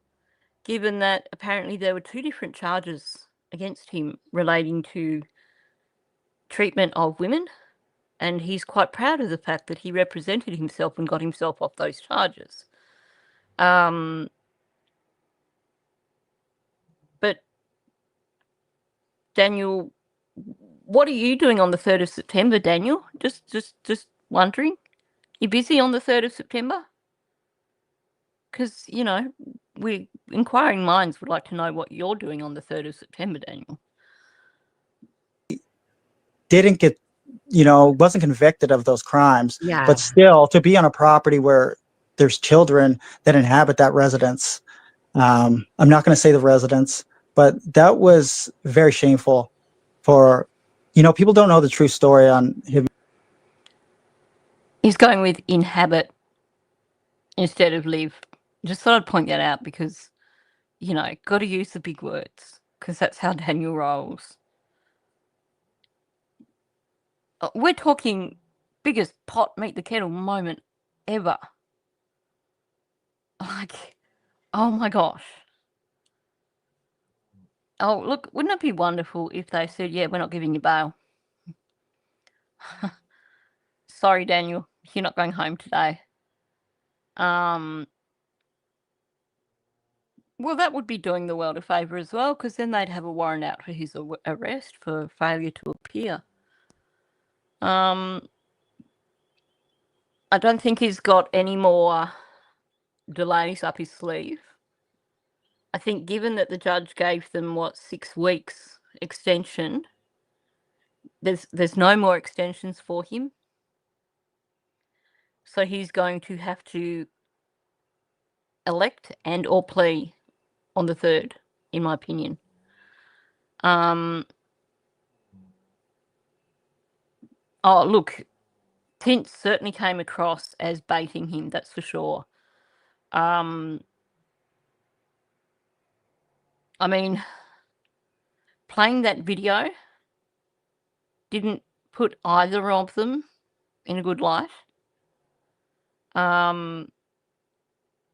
given that apparently there were 2 different charges against him relating to treatment of women, and he's quite proud of the fact that he represented himself and got himself off those charges. But Daniel, what are you doing on the 3rd of September, Daniel? Just wondering. You busy on the 3rd of September? Because, we inquiring minds would like to know what you're doing on the 3rd of September, Daniel. Didn't get, wasn't convicted of those crimes. Yeah. But still, to be on a property where there's children that inhabit that residence, I'm not going to say the residence, but that was very shameful for, people don't know the true story on him. He's going with inhabit instead of live. Just thought I'd point that out because, got to use the big words because that's how Daniel rolls. We're talking biggest pot meet the kettle moment ever. Like, oh my gosh. Oh, look, wouldn't it be wonderful if they said, yeah, we're not giving you bail? Sorry, Daniel, you're not going home today. Well, that would be doing the world a favour as well, because then they'd have a warrant out for his arrest for failure to appear. I don't think he's got any more delays up his sleeve. I think given that the judge gave them, 6 weeks extension, there's no more extensions for him. So he's going to have to elect and or plea on the 3rd, in my opinion. Oh, look, Tint certainly came across as baiting him, that's for sure. I mean, playing that video didn't put either of them in a good light. And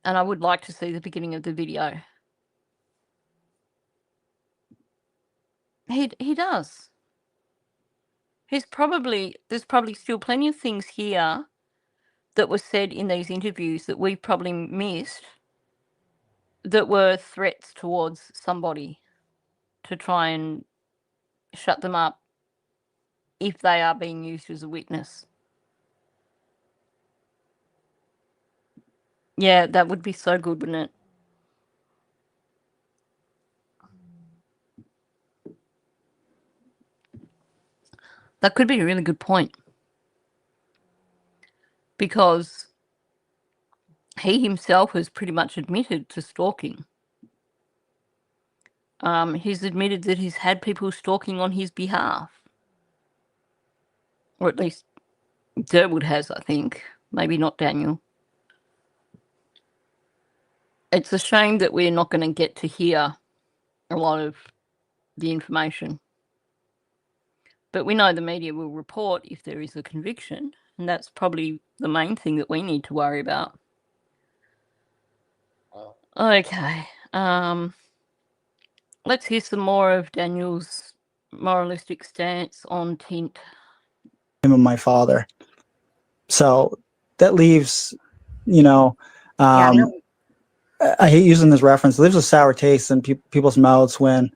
I would like to see the beginning of the video. He does. There's probably still plenty of things here that were said in these interviews that we probably missed that were threats towards somebody to try and shut them up if they are being used as a witness. Yeah, that would be so good, wouldn't it? That could be a really good point. Because he himself has pretty much admitted to stalking. He's admitted that he's had people stalking on his behalf. Or at least Durwood has, I think. Maybe not Daniel. It's a shame that we're not going to get to hear a lot of the information. But we know the media will report if there is a conviction, and that's probably the main thing that we need to worry about. Okay. Let's hear some more of Daniel's moralistic stance on Tint. Him and my father. So that leaves, Yeah, no, I hate using this reference. It leaves a sour taste in people's mouths when,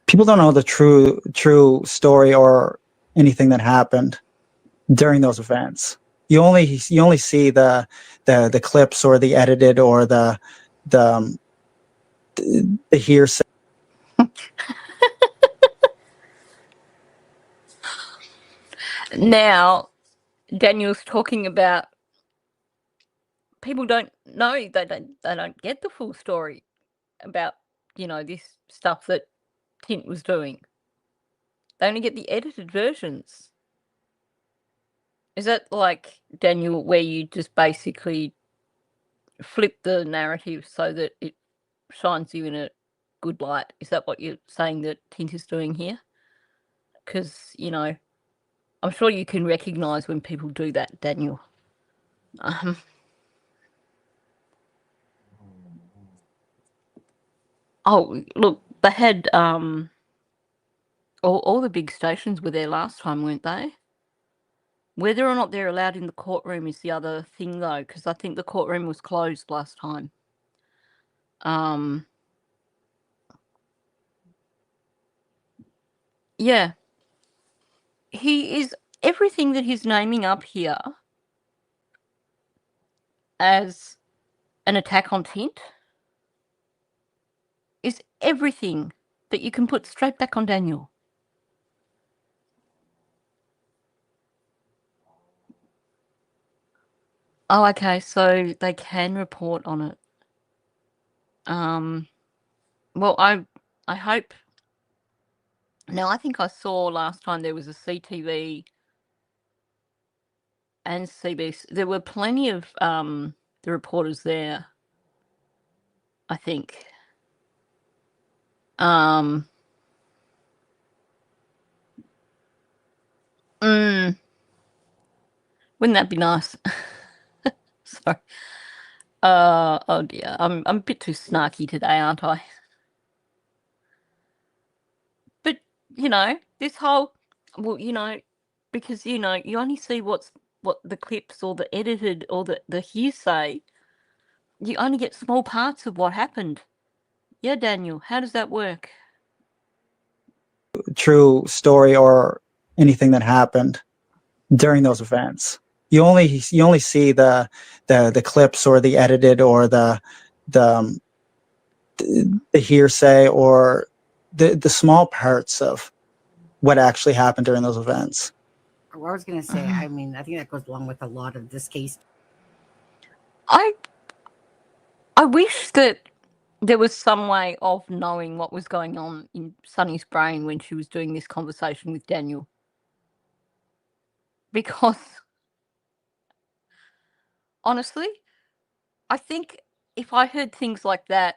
people don't know the true story or anything that happened during those events. You only see the clips or the edited or the hearsay. Now, Daniel's talking about people don't know, they don't get the full story about, this stuff that Tint was doing. They only get the edited versions. Is that like, Daniel, where you just basically flip the narrative so that it shines you in a good light? Is that what you're saying that Tint is doing here? Because, I'm sure you can recognise when people do that, Daniel. Oh, look, they had all the big stations were there last time, weren't they? Whether or not they're allowed in the courtroom is the other thing, though, because I think the courtroom was closed last time. Yeah. He is everything that he's naming up here as an attack on Tint is everything that you can put straight back on Daniel. Oh, okay, so they can report on it. Well, I hope. Now, I think I saw last time there was a CTV and CBS. There were plenty of the reporters there, I think. Wouldn't that be nice? Sorry. Oh dear, I'm a bit too snarky today, aren't I? But this whole, well, because you only see what the clips or the edited or the hearsay. You only get small parts of what happened. Yeah, Daniel, how does that work? True story or anything that happened during those events. You only see the clips or the edited or the hearsay or the small parts of what actually happened during those events. What I was going to say, I mean, I think that goes along with a lot of this case. I wish that there was some way of knowing what was going on in Sunny's brain when she was doing this conversation with Daniel. Because, honestly, I think if I heard things like that,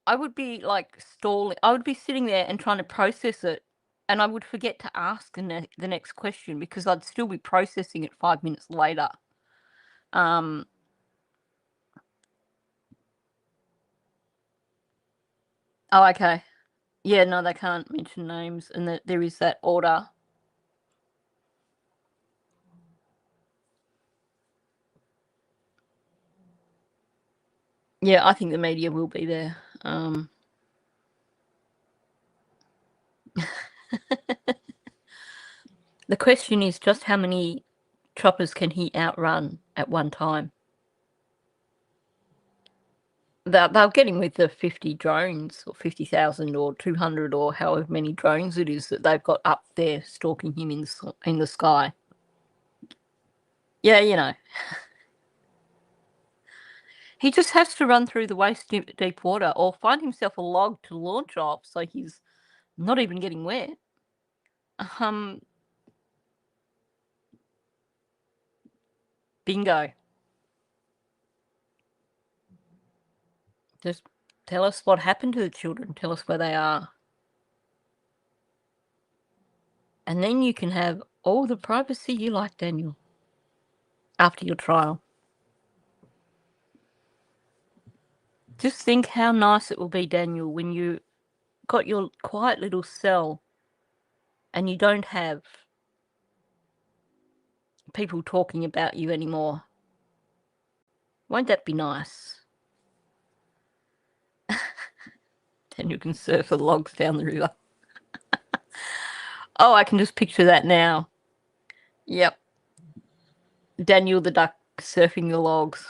I would be like stalling. I would be sitting there and trying to process it, and I would forget to ask the next question because I'd still be processing it 5 minutes later. Oh, okay. Yeah, no, they can't mention names, and that there is that order. Yeah, I think the media will be there. The question is just how many choppers can he outrun at one time? They'll get him with the 50 drones or 50,000 or 200 or however many drones it is that they've got up there stalking him in the sky. Yeah, he just has to run through the waist deep water or find himself a log to launch off so he's not even getting wet. Bingo. Just tell us what happened to the children. Tell us where they are. And then you can have all the privacy you like, Daniel, after your trial. Just think how nice it will be, Daniel, when you got your quiet little cell and you don't have people talking about you anymore. Won't that be nice? Then you can surf the logs down the river. Oh, I can just picture that now. Yep. Daniel the duck surfing the logs.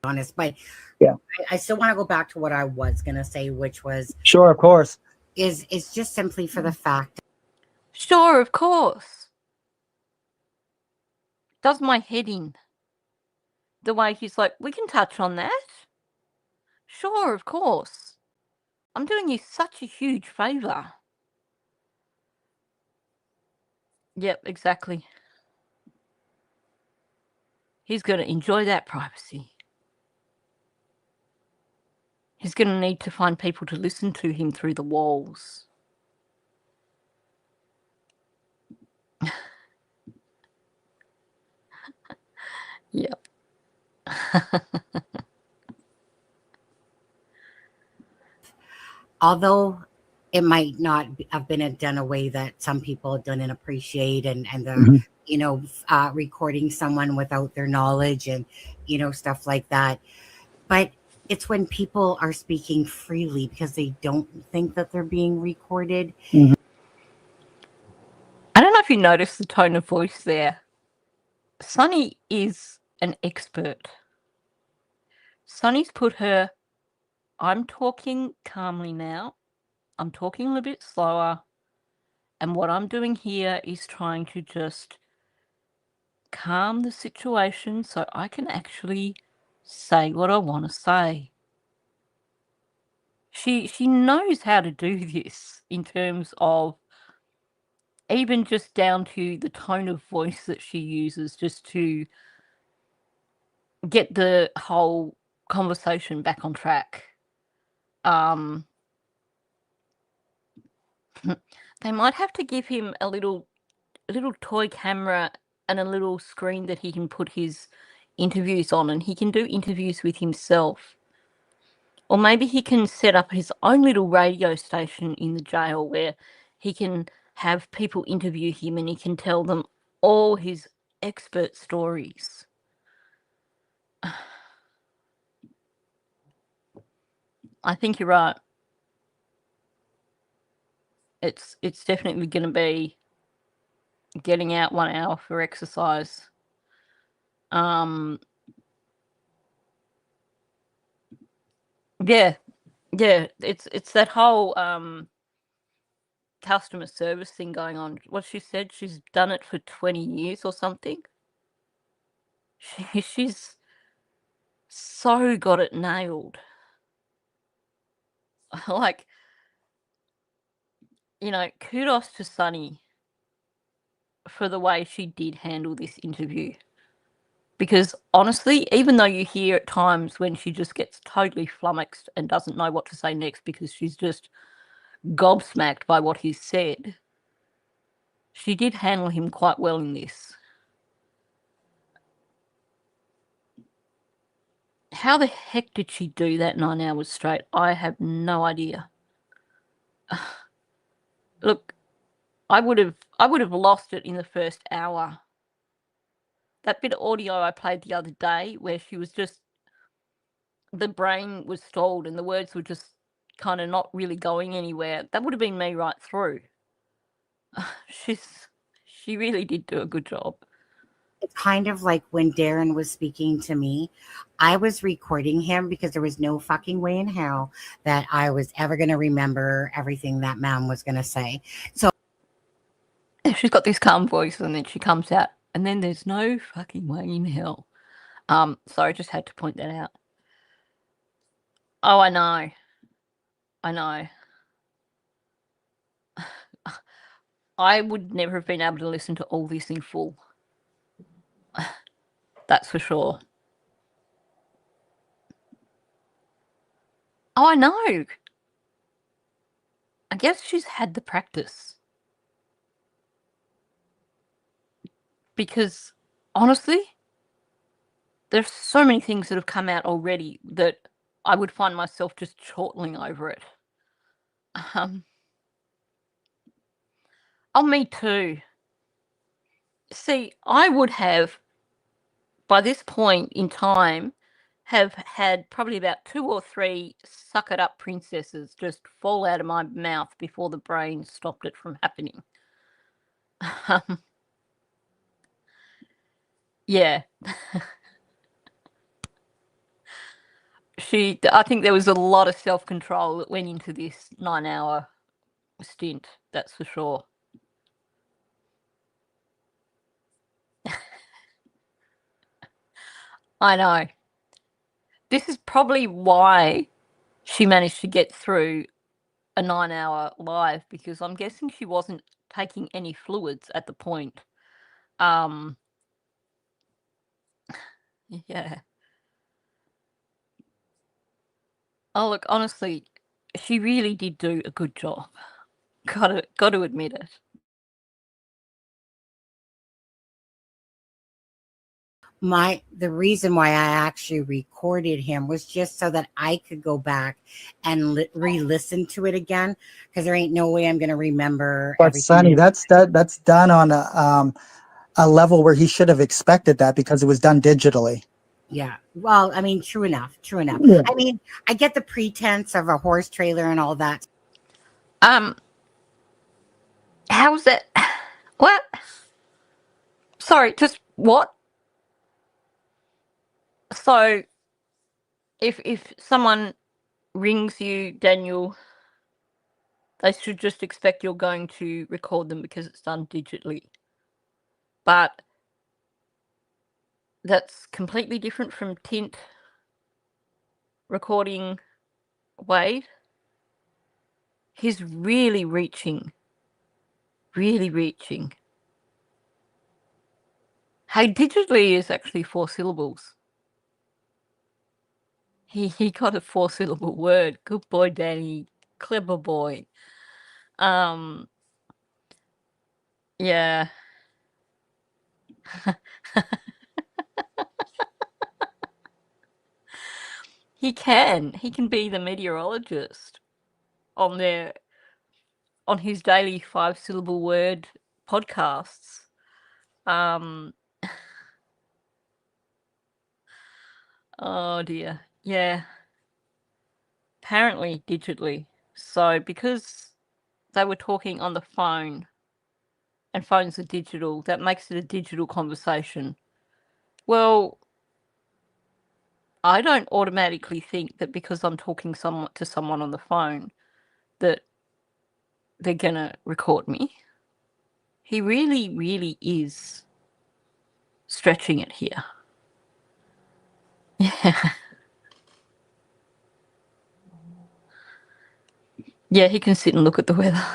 Honest, but yeah, I still want to go back to what I was going to say, which was sure, of course, is just simply for the fact. Sure, of course. Does my head in. The way he's like, we can touch on that. Sure, of course. I'm doing you such a huge favour. Yep, exactly. He's going to enjoy that privacy. He's going to need to find people to listen to him through the walls. Yep. Although it might not have been done a way that some people don't appreciate, and the recording someone without their knowledge and stuff like that, but it's when people are speaking freely because they don't think that they're being recorded. Mm-hmm. I don't know if you noticed the tone of voice there. Sunny is an expert. Sunny's put her, I'm talking calmly now. I'm talking a little bit slower. And what I'm doing here is trying to just calm the situation so I can actually say what I want to say. She knows how to do this in terms of even just down to the tone of voice that she uses just to get the whole conversation back on track. They might have to give him a little toy camera and a little screen that he can put his interviews on, and he can do interviews with himself. Or maybe he can set up his own little radio station in the jail where he can have people interview him and he can tell them all his expert stories. I think you're right. It's definitely going to be getting out 1 hour for exercise. Yeah, it's that whole customer service thing going on. What she said, she's done it for 20 years or something. She's so got it nailed. Like, kudos to Sunny for the way she did handle this interview. Because honestly, even though you hear at times when she just gets totally flummoxed and doesn't know what to say next because she's just gobsmacked by what he's said, she did handle him quite well in this. How the heck did she do that 9 hours straight? I have no idea. Look, I would have lost it in the first hour. That bit of audio I played the other day where she was just, the brain was stalled and the words were just kind of not really going anywhere, that would have been me right through. She really did do a good job. It's kind of like when Darren was speaking to me, I was recording him because there was no fucking way in hell that I was ever going to remember everything that man was going to say. So she's got this calm voice and then she comes out and then there's no fucking way in hell. Sorry, just had to point that out. Oh, I know. I would never have been able to listen to all this in full. That's for sure. Oh, I know. I guess she's had the practice. Because, honestly, there's so many things that have come out already that I would find myself just chortling over it. Oh, me too. See, I would have, by this point in time, have had probably about 2 or 3 suck-it-up princesses just fall out of my mouth before the brain stopped it from happening. Yeah. I think there was a lot of self-control that went into this 9-hour stint, that's for sure. I know. This is probably why she managed to get through a 9-hour live, because I'm guessing she wasn't taking any fluids at the point. Yeah. Oh, look, honestly, she really did do a good job. Got to admit it. the reason why I actually recorded him was just so that I could go back and re-listen to it again, because there ain't no way I'm going to remember But everything. Sonny, that's done on a level where he should have expected that because it was done digitally. Yeah. Well, I mean, true enough. Yeah. I mean, I get the pretense of a horse trailer and all that. How's that? What? Sorry, just what? So, if someone rings you, Daniel, they should just expect you're going to record them because it's done digitally. But that's completely different from tint recording Wade. He's really reaching. Really reaching. Hey, digitally is actually 4 syllables. He got a 4-syllable word. Good boy, Danny. Clever boy. Yeah. He can be the meteorologist on his daily 5-syllable word podcasts. Oh dear. Yeah. Apparently digitally. So because they were talking on the phone and phones are digital, that makes it a digital conversation. Well, I don't automatically think that because I'm talking to someone on the phone that they're gonna record me. He really, really is stretching it here. Yeah. Yeah, he can sit and look at the weather.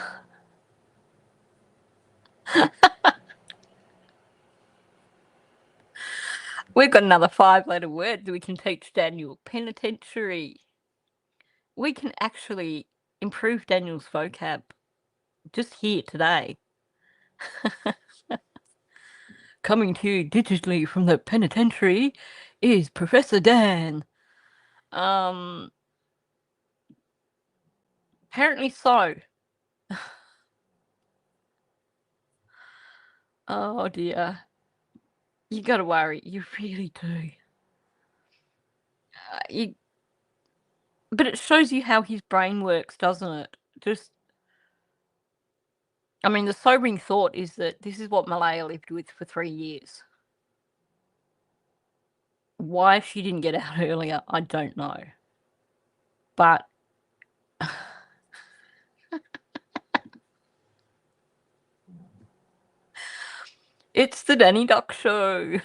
We've got another 5-letter word that we can teach Daniel. Penitentiary. We can actually improve Daniel's vocab just here today. Coming to you digitally from the penitentiary is Professor Dan. Apparently so. Oh dear. You gotta worry. You really do. But it shows you how his brain works, doesn't it? I mean, the sobering thought is that this is what Malaya lived with for 3 years. Why she didn't get out earlier, I don't know. But it's the Danny Duck Show.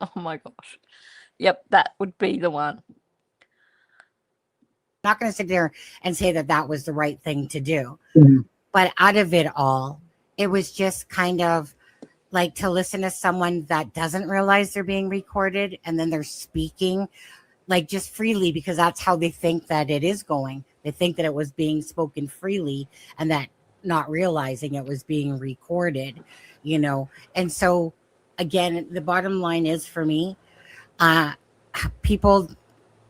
Oh my gosh. Yep, that would be the one. Not going to sit there and say that that was the right thing to do. Mhm. But out of it all, it was just kind of like to listen to someone that doesn't realize they're being recorded and then they're speaking like just freely because that's how they think that it is going. They think that it was being spoken freely and that not realizing it was being recorded, you know. And so again, the bottom line is for me, people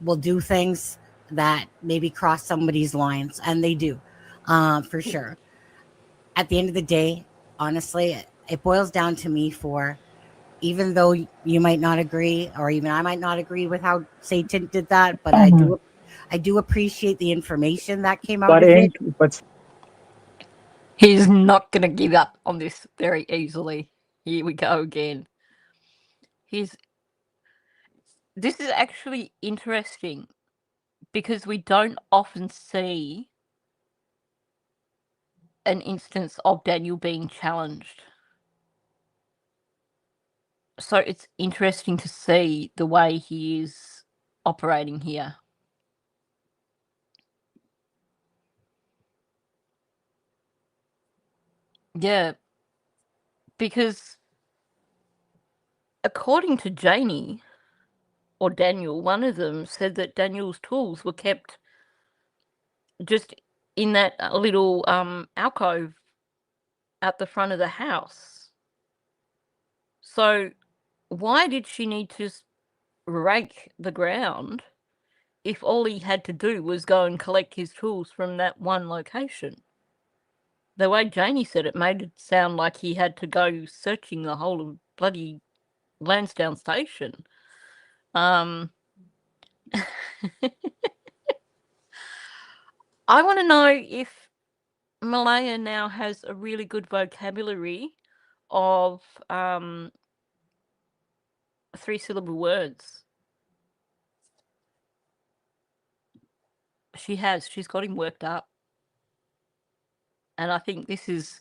will do things that maybe cross somebody's lines, and they do, for sure. At the end of the day, honestly, it boils down to me for, even though you might not agree, or even I might not agree with how Satan did that, but I do appreciate the information that came out of it. But He's not going to give up on this very easily. Here we go again. This is actually interesting because we don't often see an instance of Daniel being challenged. So it's interesting to see the way he is operating here. Yeah, because according to Janie or Daniel, one of them said that Daniel's tools were kept just in that little alcove at the front of the house. So why did she need to rake the ground if all he had to do was go and collect his tools from that one location? The way Janie said it made it sound like he had to go searching the whole of bloody Lansdowne station. I want to know if Malaya now has a really good vocabulary of 3-syllable words. She has. She's got him worked up. And I think this is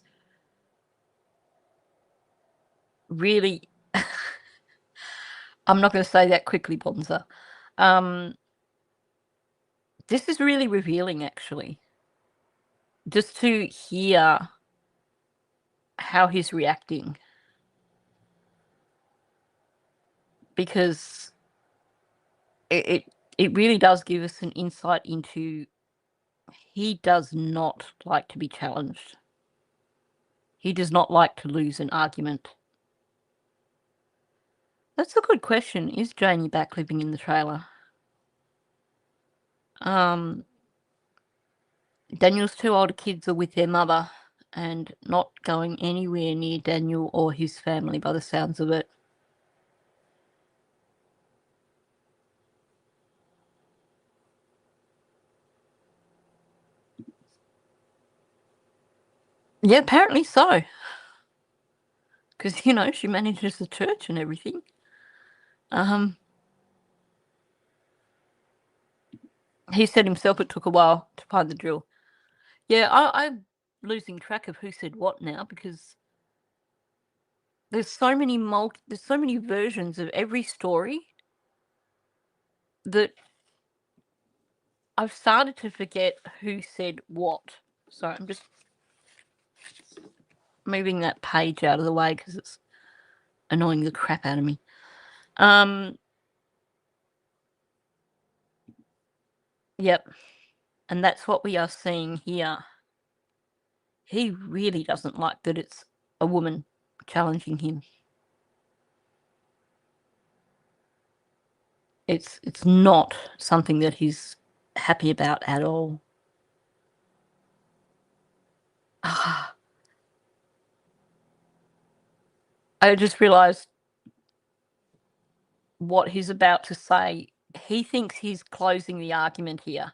really... I'm not going to say that quickly, Bonza. This is really revealing, actually. just to hear how he's reacting, because it really does give us an insight into he does not like to be challenged. He does not like to lose an argument. That's a good question. Is Janie back living in the trailer? Daniel's two older kids are with their mother and not going anywhere near Daniel or his family by the sounds of it. Yeah, apparently so. Because, she manages the church and everything. He said himself it took a while to find the drill. Yeah, I'm losing track of who said what now, because there's so many versions of every story that I've started to forget who said what. So I'm just moving that page out of the way because it's annoying the crap out of me. Yep. And that's what we are seeing here. He really doesn't like that it's a woman challenging him. It's not something that he's happy about at all. I just realised what he's about to say. He thinks he's closing the argument here.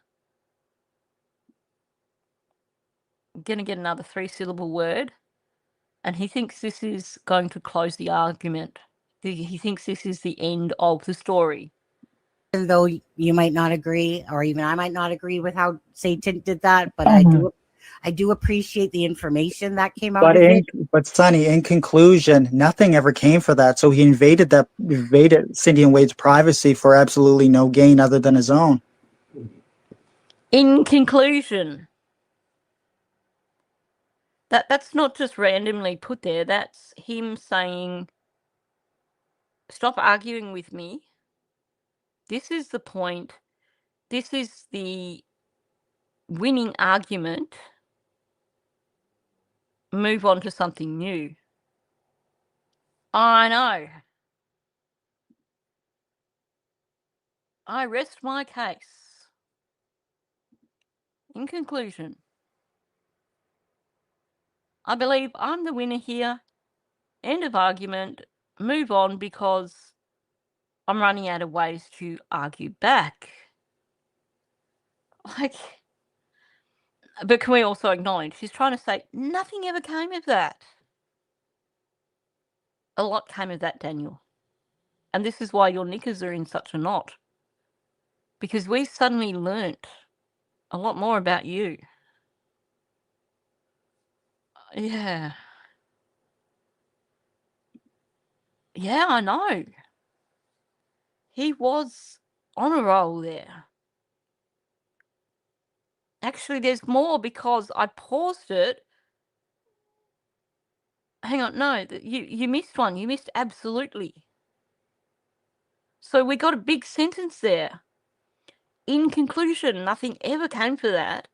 I'm going to get another 3-syllable word, and he thinks this is going to close the argument. He thinks this is the end of the story. Even though you might not agree, or even I might not agree with how Satan did that, but I do appreciate the information that came out of it. But Sonny, in conclusion, nothing ever came for that. So he invaded Cindy and Wade's privacy for absolutely no gain other than his own. In conclusion, that's not just randomly put there. That's him saying, stop arguing with me. This is the point. This is the winning argument. Move on to something new. I know. I rest my case. In conclusion, I believe I'm the winner here. End of argument. Move on, because I'm running out of ways to argue back. But can we also acknowledge he's trying to say nothing ever came of that? A lot came of that, Daniel. And this is why your knickers are in such a knot. Because we suddenly learnt a lot more about you. Yeah. Yeah, I know. He was on a roll there. Actually, there's more, because I paused it. Hang on, no, you missed one. You missed absolutely. So we got a big sentence there. In conclusion, nothing ever came for that.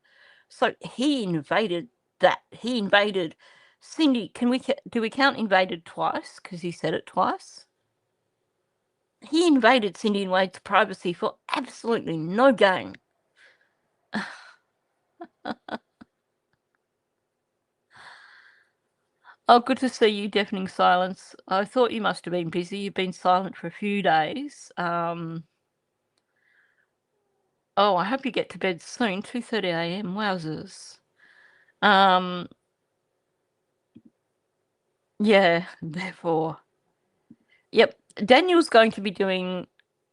So he invaded that. He invaded Cindy. Do we count invaded twice? Because he said it twice. He invaded Cindy and Wade's privacy for absolutely no gain. Oh, good to see you, Deafening Silence. I thought you must have been busy. You've been silent for a few days. Oh, I hope you get to bed soon. 2:30 a.m. Wowzers. Yeah, therefore. Yep. Daniel's going to be doing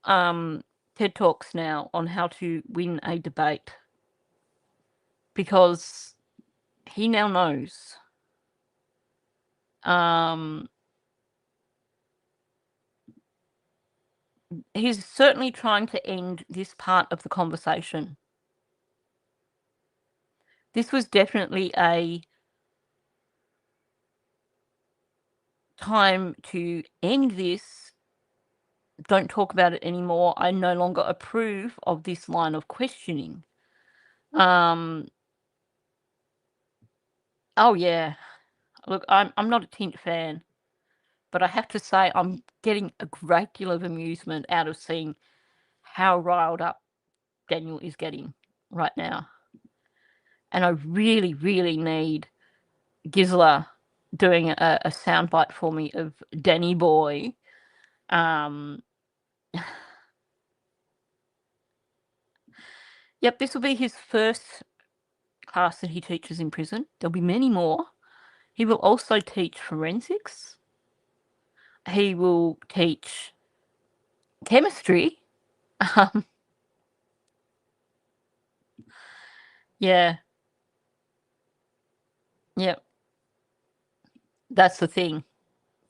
TED Talks now on how to win a debate, because he now knows. He's certainly trying to end this part of the conversation. This was definitely a time to end this. Don't talk about it anymore. I no longer approve of this line of questioning. Oh yeah. Look, I'm not a Tint fan, but I have to say I'm getting a great deal of amusement out of seeing how riled up Daniel is getting right now. And I really, really need Gisela doing a soundbite for me of Danny Boy. Yep, this will be his first class that he teaches in prison. There'll be many more. He will also teach forensics. He will teach chemistry. Yeah. Yep. That's the thing.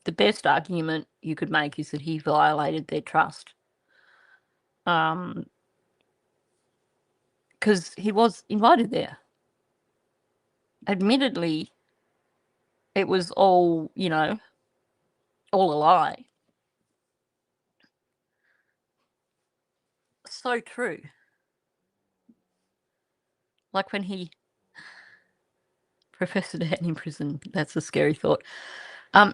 The best argument you could make is that he violated their trust. Because he was invited there. Admittedly, it was all, all a lie. So true. Like when Professor Dan in prison, that's a scary thought.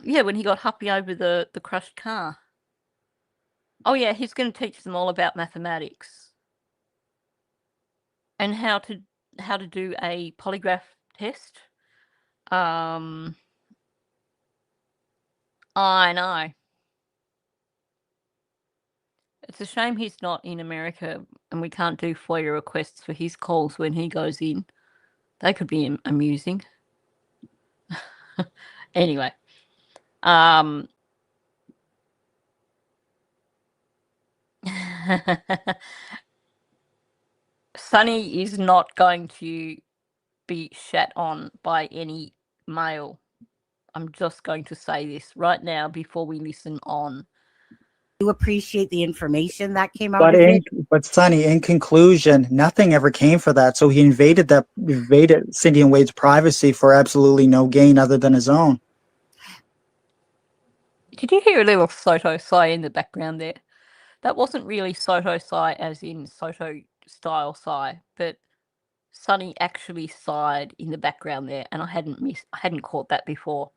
Yeah, when he got happy over the crushed car. Oh yeah, he's going to teach them all about mathematics and how to do a polygraph test. I know. It's a shame he's not in America and we can't do FOIA requests for his calls when he goes in. They could be amusing. Anyway. Sonny is not going to be shat on by any male. I'm just going to say this right now before we listen on. You appreciate the information that came out of it. But Sonny, in conclusion, nothing ever came for that. So he invaded Cindy and Wade's privacy for absolutely no gain other than his own. Did you hear a little Soto sigh in the background there? That wasn't really Soto sigh as in Soto style sigh, but Sonny actually sighed in the background there, and I hadn't caught that before.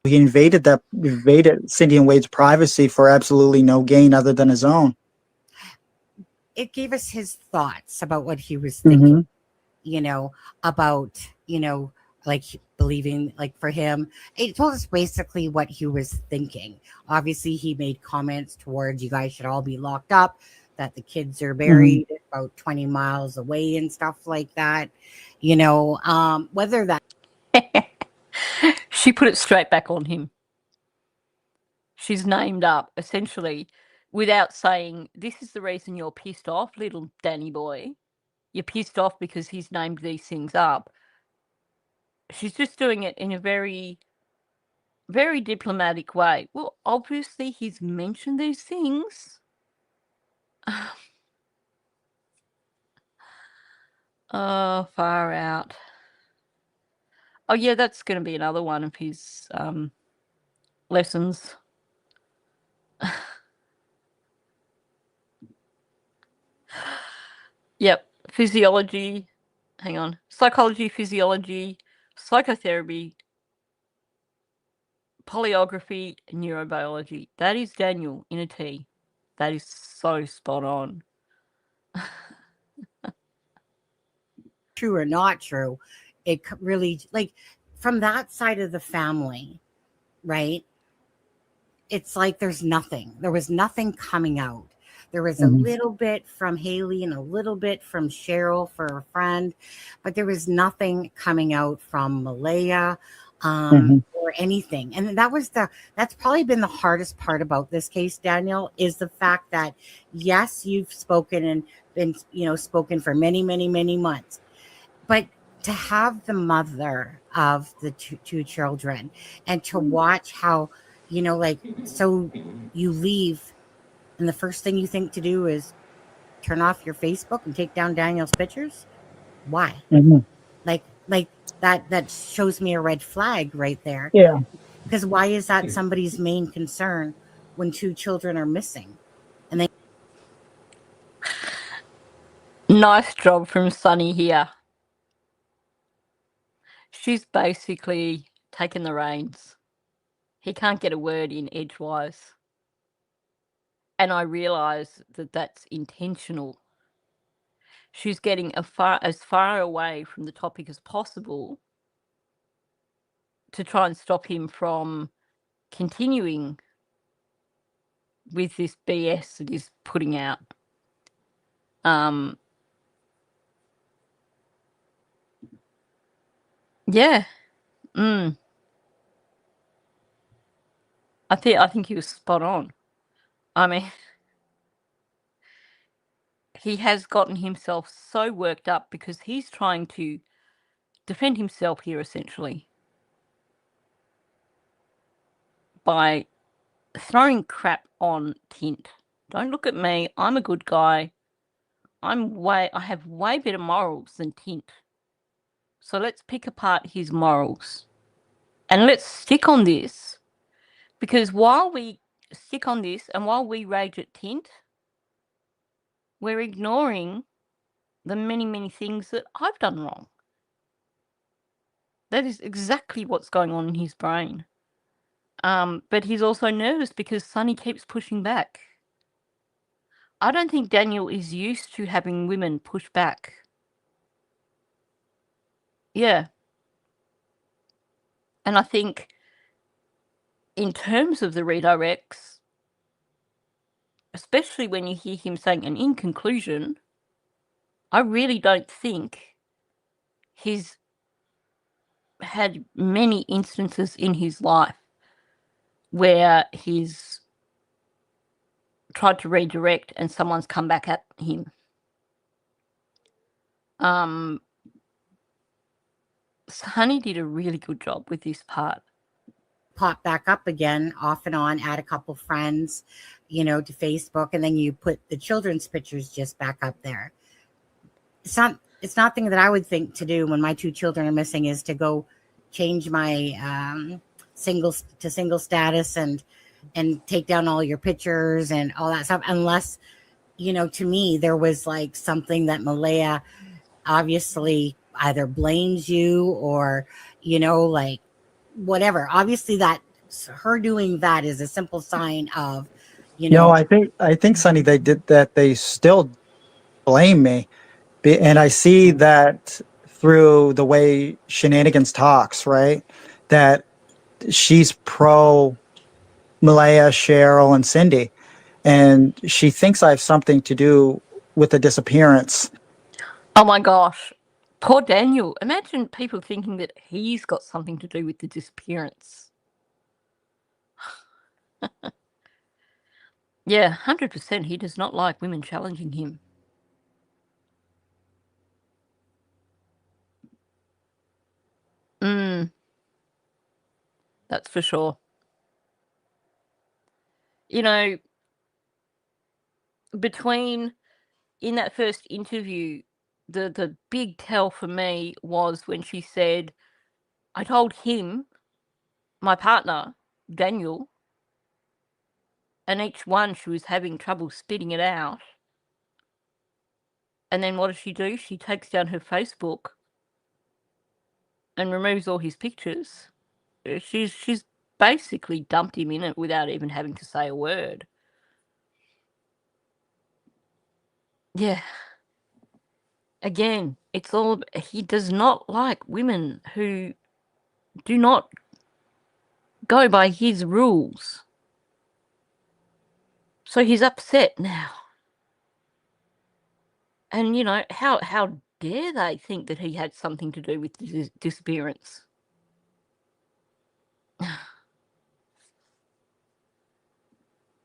He invaded Cindy and Wade's privacy for absolutely no gain other than his own. It gave us his thoughts about what he was thinking, about, like believing, like for him, it told us basically what he was thinking. Obviously, he made comments towards you guys should all be locked up, that the kids are buried about 20 miles away and stuff like that. Whether that. She put it straight back on him. She's named up, essentially, without saying, this is the reason you're pissed off, little Danny boy. You're pissed off because he's named these things up. She's just doing it in a very, very diplomatic way. Well, obviously, he's mentioned these things. Oh, far out. Oh, yeah, that's going to be another one of his lessons. Yep, physiology. Hang on. Psychology, physiology, psychotherapy, polyography, neurobiology. That is Daniel in a T. That is so spot on. True or not true, it really, like, from that side of the family, right? It's like there was nothing coming out. There was a little bit from Haley and a little bit from Cheryl for a friend, but there was nothing coming out from Malaya or anything. And that's probably been the hardest part about this case, Daniel, is the fact that, yes, you've spoken and been, spoken for many, many, many months, but to have the mother of the two children and to watch how, so you leave and the first thing you think to do is turn off your Facebook and take down Daniel's pictures? Why? Mhm. Like that shows me a red flag right there. Yeah. Because why is that somebody's main concern when 2 children are missing? And they Nice job from Sunny here. She's basically taken the reins. He can't get a word in edgewise. And I realise that that's intentional. She's getting as far away from the topic as possible to try and stop him from continuing with this BS that he's putting out. Yeah. I think he was spot on. I mean, he has gotten himself so worked up because he's trying to defend himself here essentially by throwing crap on Tint. Don't look at me. I'm a good guy. I have way better morals than Tint. So let's pick apart his morals. And let's stick on this. Because while we stick on this and while we rage at Tint, we're ignoring the many, many things that I've done wrong. That is exactly what's going on in his brain. But he's also nervous because Sonny keeps pushing back. I don't think Daniel is used to having women push back. Yeah. And I think in terms of the redirects, especially when you hear him saying, and in conclusion, I really don't think he's had many instances in his life where he's tried to redirect and someone's come back at him. Honey did a really good job with this part. pop back up again off and on, add a couple friends, to Facebook, and then you put the children's pictures just back up there. It's not thing that I would think to do when my 2 children are missing is to go change my single status and take down all your pictures and all that stuff, unless to me there was like something that Malaya obviously either blames you or like whatever. Obviously that her doing that is a simple sign of I think Sonny, they did that. They still blame me, and I see that through the way Shenanigans talks, right? That she's pro Malaya, Cheryl, and Cindy, and she thinks I have something to do with the disappearance. Oh my gosh. Poor Daniel. Imagine people thinking that he's got something to do with the disappearance. Yeah, 100%. He does not like women challenging him. That's for sure. Between in that first interview, the big tell for me was when she said, I told him, my partner, Daniel, and each one she was having trouble spitting it out. And then what does she do? She takes down her Facebook and removes all his pictures. She's basically dumped him in it without even having to say a word. Yeah. Again, he does not like women who do not go by his rules. So he's upset now. And, how dare they think that he had something to do with the disappearance?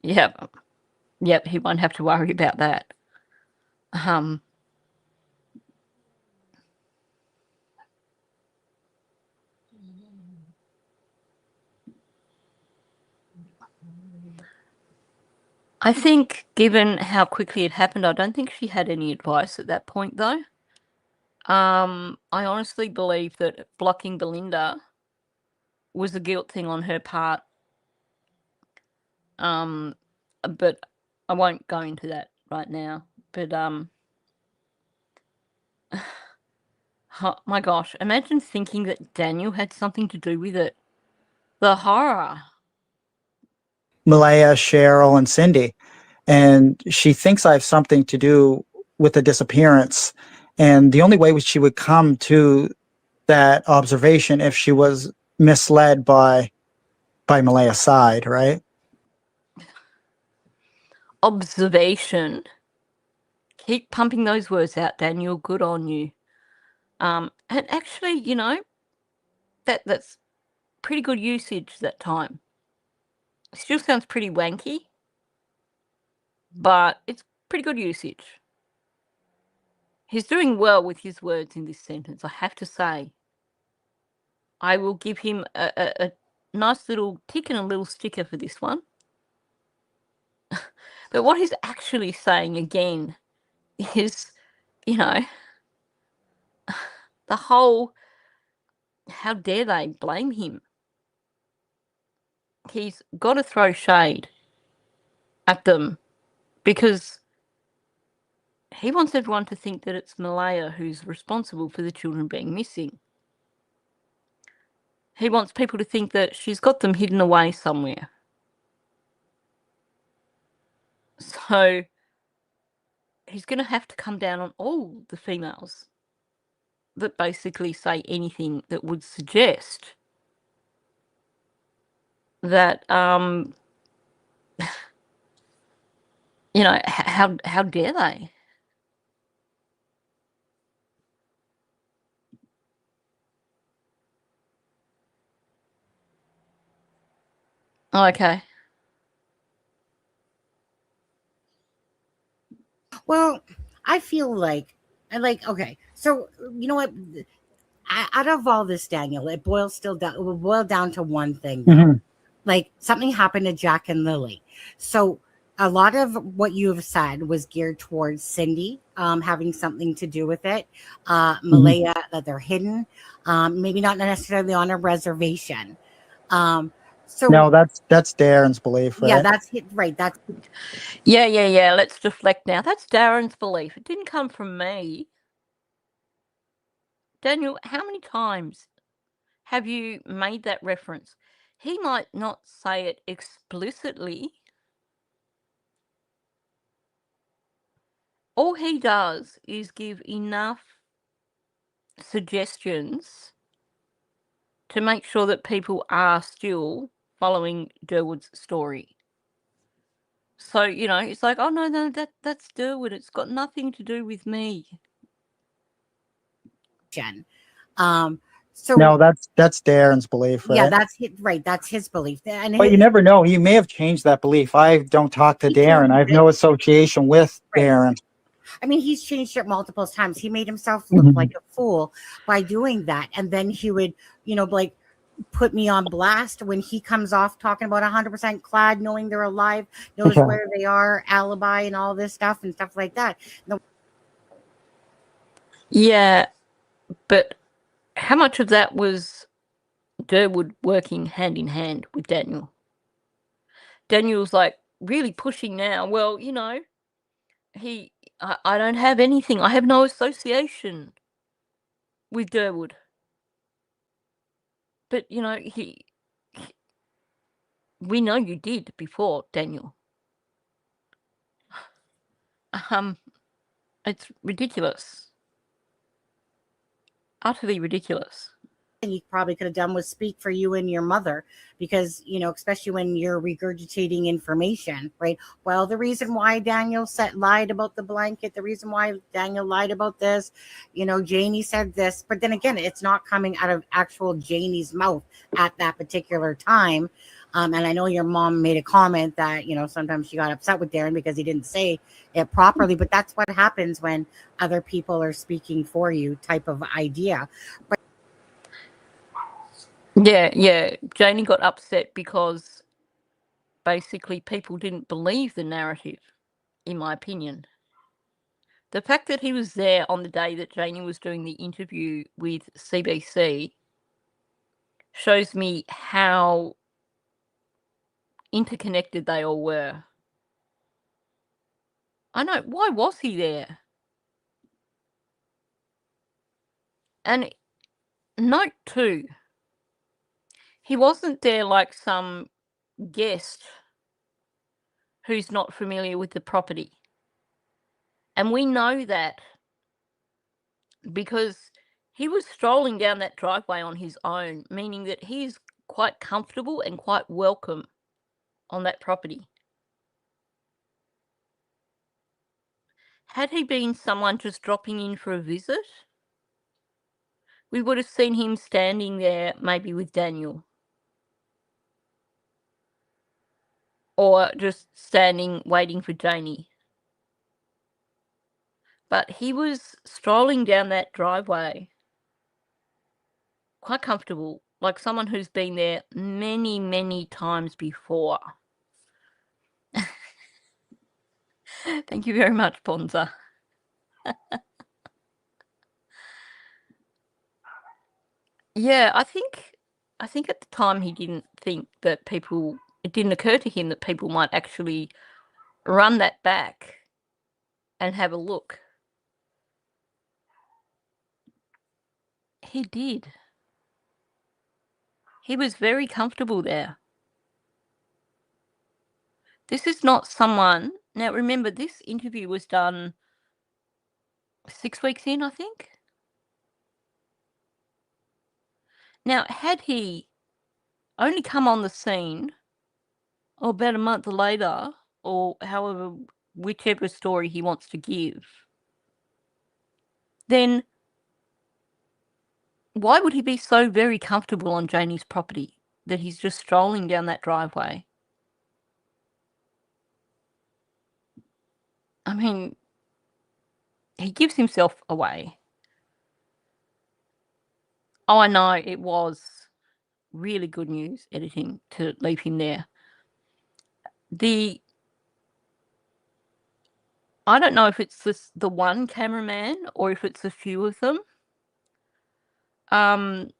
Yep. Yep, he won't have to worry about that. I think given how quickly it happened, I don't think she had any advice at that point, though. I honestly believe that blocking Belinda was a guilt thing on her part. But I won't go into that right now. But my gosh, imagine thinking that Daniel had something to do with it. The horror. Malaya, Cheryl, and Cindy. And she thinks I have something to do with the disappearance. And the only way she would come to that observation if she was misled by Malaya's side, right? Observation. Keep pumping those words out, Daniel. Good on you. And actually, you know, that's pretty good usage that time. Still sounds pretty wanky, but it's pretty good usage. He's doing well with his words in this sentence, I have to say. I will give him a nice little tick and a little sticker for this one. But what he's actually saying again is, you know, the whole, how dare they blame him? He's got to throw shade at them because he wants everyone to think that it's Malaya who's responsible for the children being missing. He wants people to think that she's got them hidden away somewhere. So he's going to have to come down on all the females that basically say anything that would suggest that, you know, how dare they? Oh, okay. Well, I feel like, okay, so you know what? Out of all this, Daniel, it will boil down to one thing. Mhm. Like something happened to Jack and Lily. So a lot of what you have said was geared towards Cindy having something to do with it. Malaya, that they're hidden, maybe not necessarily on a reservation. So No, that's Darren's belief, right? yeah, that's right. That's Yeah. Let's deflect now. That's Darren's belief. It didn't come from me. Daniel, how many times have you made that reference? He might not say it explicitly. All he does is give enough suggestions to make sure that people are still following Durwood's story. So, you know, it's like, oh no, that's Durwood. It's got nothing to do with me. so No, that's Darren's belief, right? yeah, that's his belief. And But you never know. You may have changed that belief. I don't talk to He Darren. I have changed no association with Right. Darren. I mean, he's changed it multiple times. He made himself look like a fool by doing that. And then he would, you know, like put me on blast when he comes off talking about 100% clad, knowing they're alive, knows Okay. where they are, alibi and all this stuff and stuff like that. Yeah, but how much of that was Durwood working hand in hand with Daniel? Daniel's like really pushing now. Well, you know, I don't have anything. I have no association with Durwood. But, you know, we know you did before, Daniel. It's ridiculous. Utterly ridiculous. And you probably could have done was speak for you and your mother, because, you know, especially when you're regurgitating information, right? Well, the reason why Daniel lied about the blanket, the reason why Daniel lied about this, you know, Janie said this, but then again, it's not coming out of actual Janie's mouth at that particular time. And I know your mom made a comment that, you know, sometimes she got upset with Darren because he didn't say it properly, but that's what happens when other people are speaking for you type of idea. But Yeah. Janie got upset because basically people didn't believe the narrative, in my opinion. The fact that he was there on the day that Janie was doing the interview with CBC shows me how interconnected they all were. I know, why was he there? And note too, he wasn't there like some guest who's not familiar with the property. And we know that because he was strolling down that driveway on his own, meaning that he's quite comfortable and quite welcome on that property. Had he been someone just dropping in for a visit, we would have seen him standing there maybe with Daniel. Or just standing waiting for Janie. But he was strolling down that driveway, quite comfortable, like someone who's been there many, many times before. Thank you very much, Bonza. Yeah, I think at the time he didn't think that it didn't occur to him that people might actually run that back and have a look. He did. He was very comfortable there. This is not someone... Now, remember, this interview was done 6 weeks in, I think. Now, had he only come on the scene, or about a month later, or whichever story he wants to give, then why would he be so very comfortable on Janie's property that he's just strolling down that driveway? I mean, he gives himself away. Oh, I know, it was really good news editing to leave him there. I don't know if it's the one cameraman or if it's a few of them. But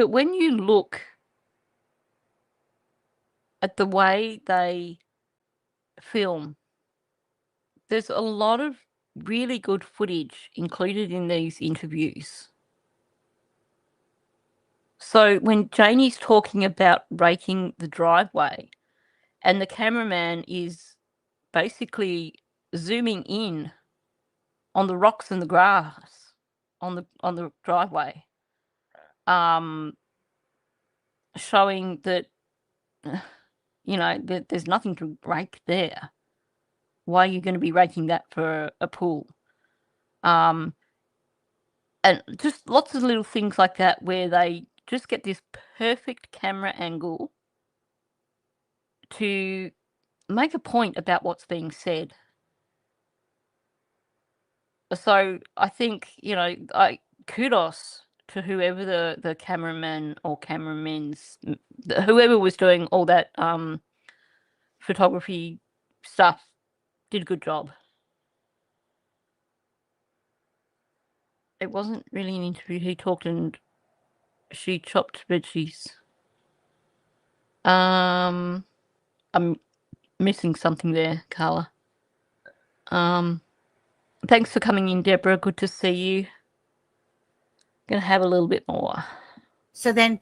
when you look at the way they film, there's a lot of really good footage included in these interviews. So when Janie's talking about raking the driveway and the cameraman is basically zooming in on the rocks and the grass on the driveway, showing that, that there's nothing to rake there. Why are you going to be raking that for a pool? And just lots of little things like that where they just get this perfect camera angle to make a point about what's being said. So I think, kudos to whoever the cameraman or cameramen's, whoever was doing all that photography stuff did a good job. It wasn't really an interview. He talked and she chopped veggies. I'm missing something there, Carla. Thanks for coming in, Deborah. Good to see you. Gonna have a little bit more. So then,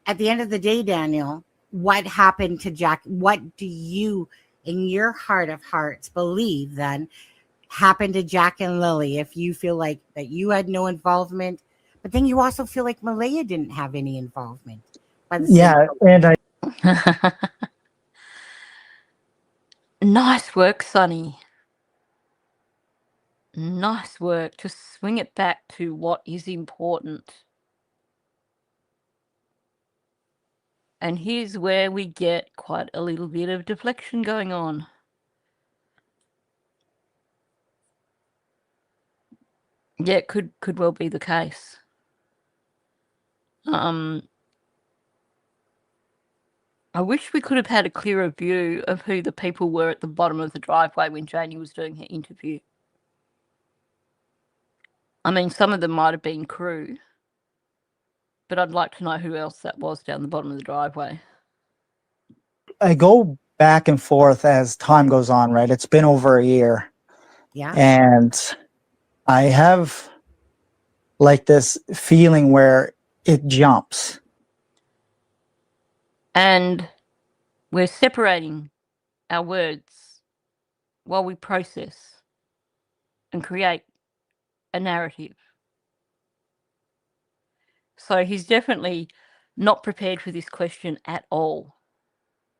at the end of the day, Daniel, what happened to Jack? What do you, in your heart of hearts, believe then happened to Jack and Lily? If you feel like that you had no involvement, but then you also feel like Malaya didn't have any involvement. Yeah, and I Nice work, Sonny. Nice work to swing it back to what is important. And here's where we get quite a little bit of deflection going on. Yeah, it could well be the case. I wish we could have had a clearer view of who the people were at the bottom of the driveway when Janie was doing her interview. I mean, some of them might have been crew, but I'd like to know who else that was down the bottom of the driveway. I go back and forth as time goes on, right? It's been over a year. Yeah. And I have like this feeling where it jumps. And we're separating our words while we process and create a narrative. So he's definitely not prepared for this question at all.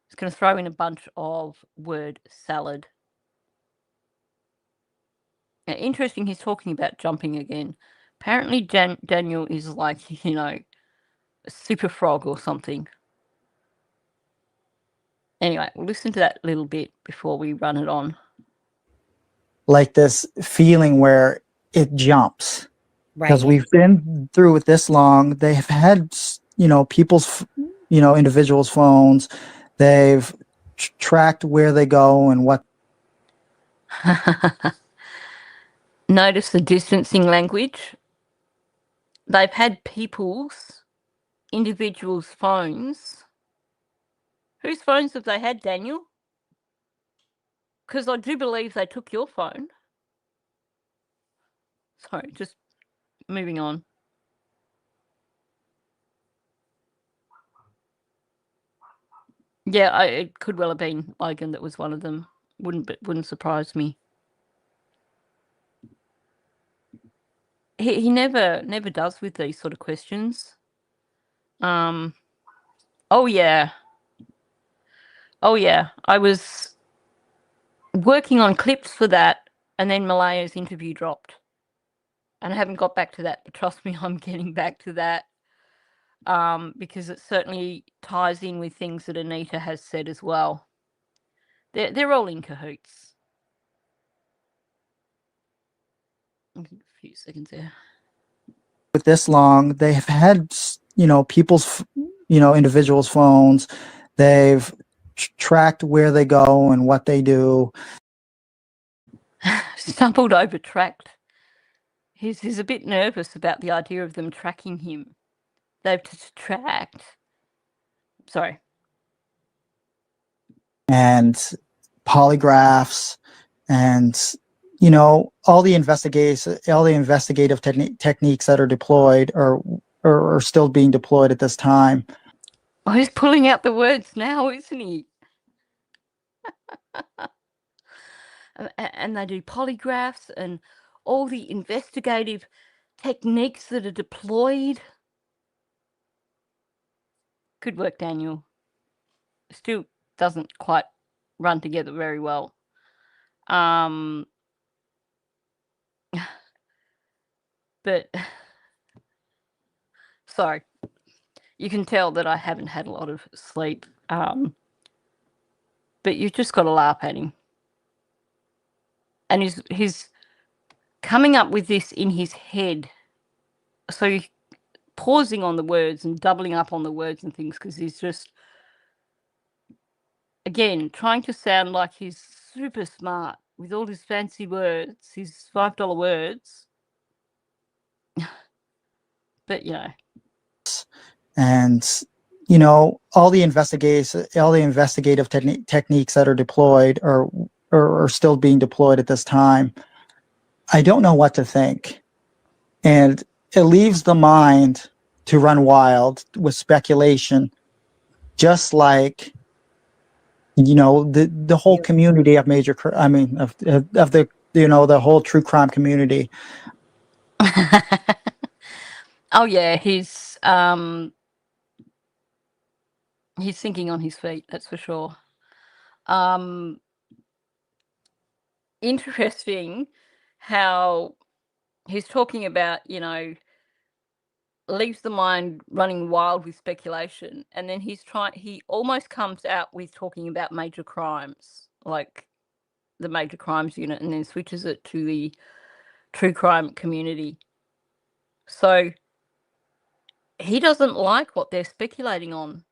He's going to throw in a bunch of word salad. Now, interesting, he's talking about jumping again. Apparently Daniel is like, you know, a super frog or something. Anyway, we'll listen to that little bit before we run it on. Like this feeling where it jumps. Because Right. we've been through it this long. They've had, you know, people's, you know, individuals' phones. They've tracked where they go and what. Notice the distancing language. They've had people's, individuals' phones. Whose phones have they had, Daniel? Because I do believe they took your phone. Sorry, just moving on. Yeah, it could well have been Logan that was one of them. Wouldn't surprise me. He never does with these sort of questions. Oh yeah. I was working on clips for that, and then Malaya's interview dropped, and I haven't got back to that. But trust me, I'm getting back to that. Because it certainly ties in with things that Anita has said as well. They're all in cahoots. A few seconds there. With this long, they've had, you know, people's, you know, individuals' phones. They've tracked where they go and what they do. Stumbled over tracked. He's a bit nervous about the idea of them tracking him. They've tracked. Sorry. And polygraphs and, you know, all the investigative techniques that are deployed or are still being deployed at this time. Oh, he's pulling out the words now, isn't he? And they do polygraphs and all the investigative techniques that are deployed. Good work, Daniel. Still doesn't quite run together very well. But sorry, you can tell that I haven't had a lot of sleep. But you've just got to laugh at him. And he's coming up with this in his head. So he's pausing on the words and doubling up on the words and things because he's just, again, trying to sound like he's super smart with all his fancy words, his $5 words. But, you know. And, you know, all the investigative techniques that are deployed or are still being deployed at this time. I don't know what to think. And it leaves the mind to run wild with speculation, just like, you know, the whole community of of the, you know, the whole true crime community. Oh yeah, he's thinking on his feet, that's for sure. Interesting how he's talking about, you know, leaves the mind running wild with speculation, and then he almost comes out with talking about major crimes, like the major crimes unit, and then switches it to the true crime community. So he doesn't like what they're speculating on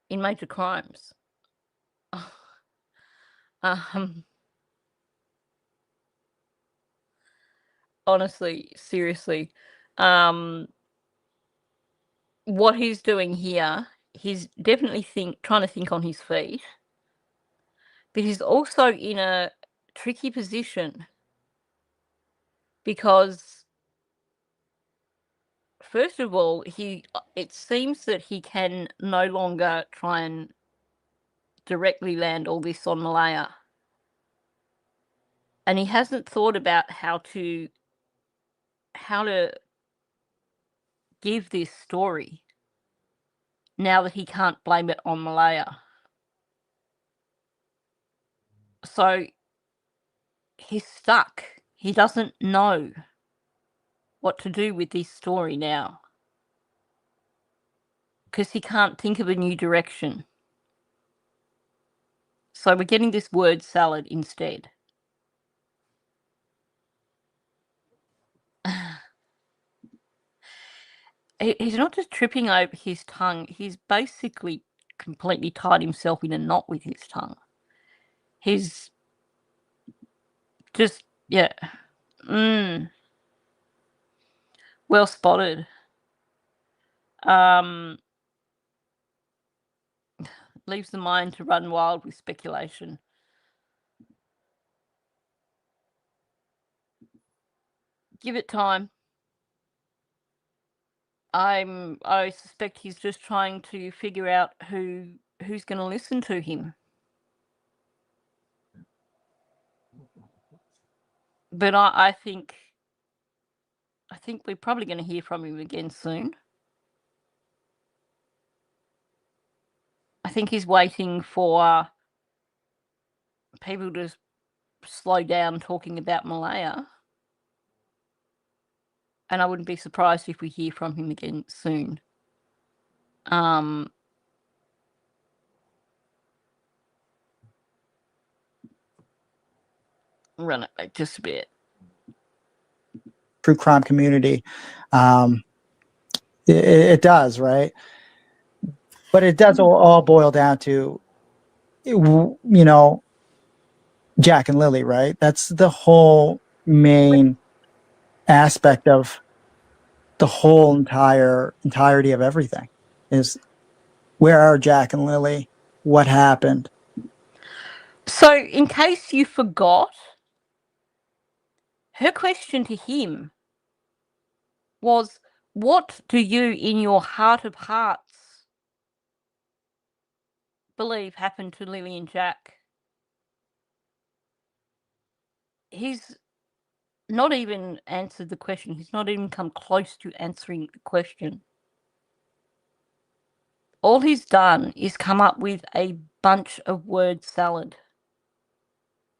in major crimes. Um, honestly, seriously, what he's doing here, he's definitely trying to think on his feet, but he's also in a tricky position because, first of all, it seems that he can no longer try and directly land all this on Malaya. And he hasn't thought about how to give this story now that he can't blame it on Malaya. So he's stuck. He doesn't know what to do with this story now because he can't think of a new direction. So we're getting this word salad instead. He's not just tripping over his tongue, he's basically completely tied himself in a knot with his tongue. He's just, yeah. Well spotted. Leaves the mind to run wild with speculation. Give it time. I suspect he's just trying to figure out who's going to listen to him. But I think we're probably going to hear from him again soon. I think he's waiting for people to slow down talking about Malaya. And I wouldn't be surprised if we hear from him again soon. Run it back just a bit. True crime community. It does, right? But it does all boil down to, you know, Jack and Lily, right? That's the whole main aspect of the whole entirety of everything is, where are Jack and Lily? What happened? So, in case you forgot, her question to him was, what do you in your heart of hearts believe happened to Lily and Jack? He's not even answered the question. He's not even come close to answering the question. All he's done is come up with a bunch of word salad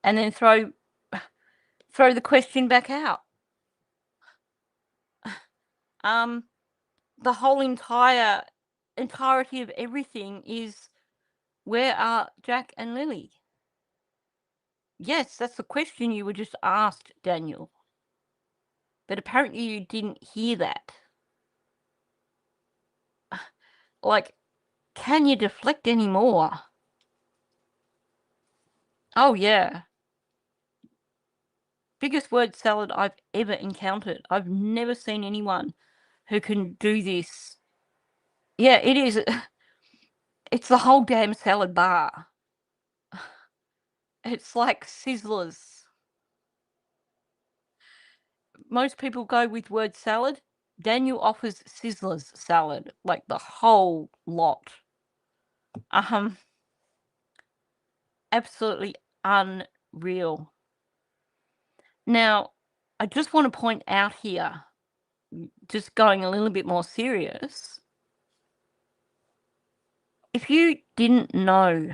and then throw the question back out. The whole entirety of everything is, where are Jack and Lily? Yes, that's the question you were just asked, Daniel. But apparently you didn't hear that. Like, can you deflect any more? Oh, yeah. Biggest word salad I've ever encountered. I've never seen anyone who can do this. Yeah, it is. It's the whole damn salad bar. It's like Sizzlers. Most people go with word salad. Daniel offers Sizzlers salad, like the whole lot. Absolutely unreal. Now, I just want to point out here, just going a little bit more serious, if you didn't know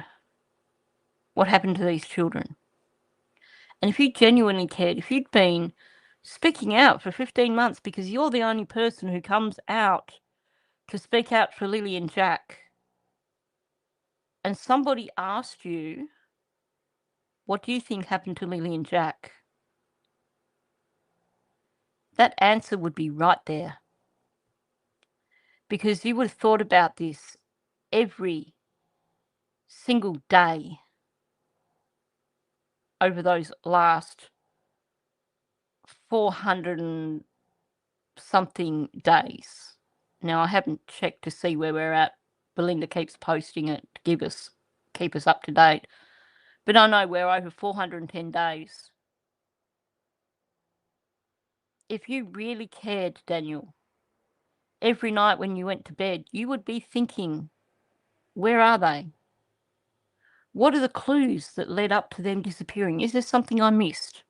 what happened to these children, and if you genuinely cared, if you'd been speaking out for 15 months because you're the only person who comes out to speak out for Lily and Jack, and somebody asked you, what do you think happened to Lily and Jack? That answer would be right there. Because you would have thought about this every single day over those last 400 and something days. Now, I haven't checked to see where we're at. Belinda keeps posting it to keep us up to date. But I know we're over 410 days. If you really cared, Daniel, every night when you went to bed, you would be thinking, where are they? What are the clues that led up to them disappearing? Is there something I missed?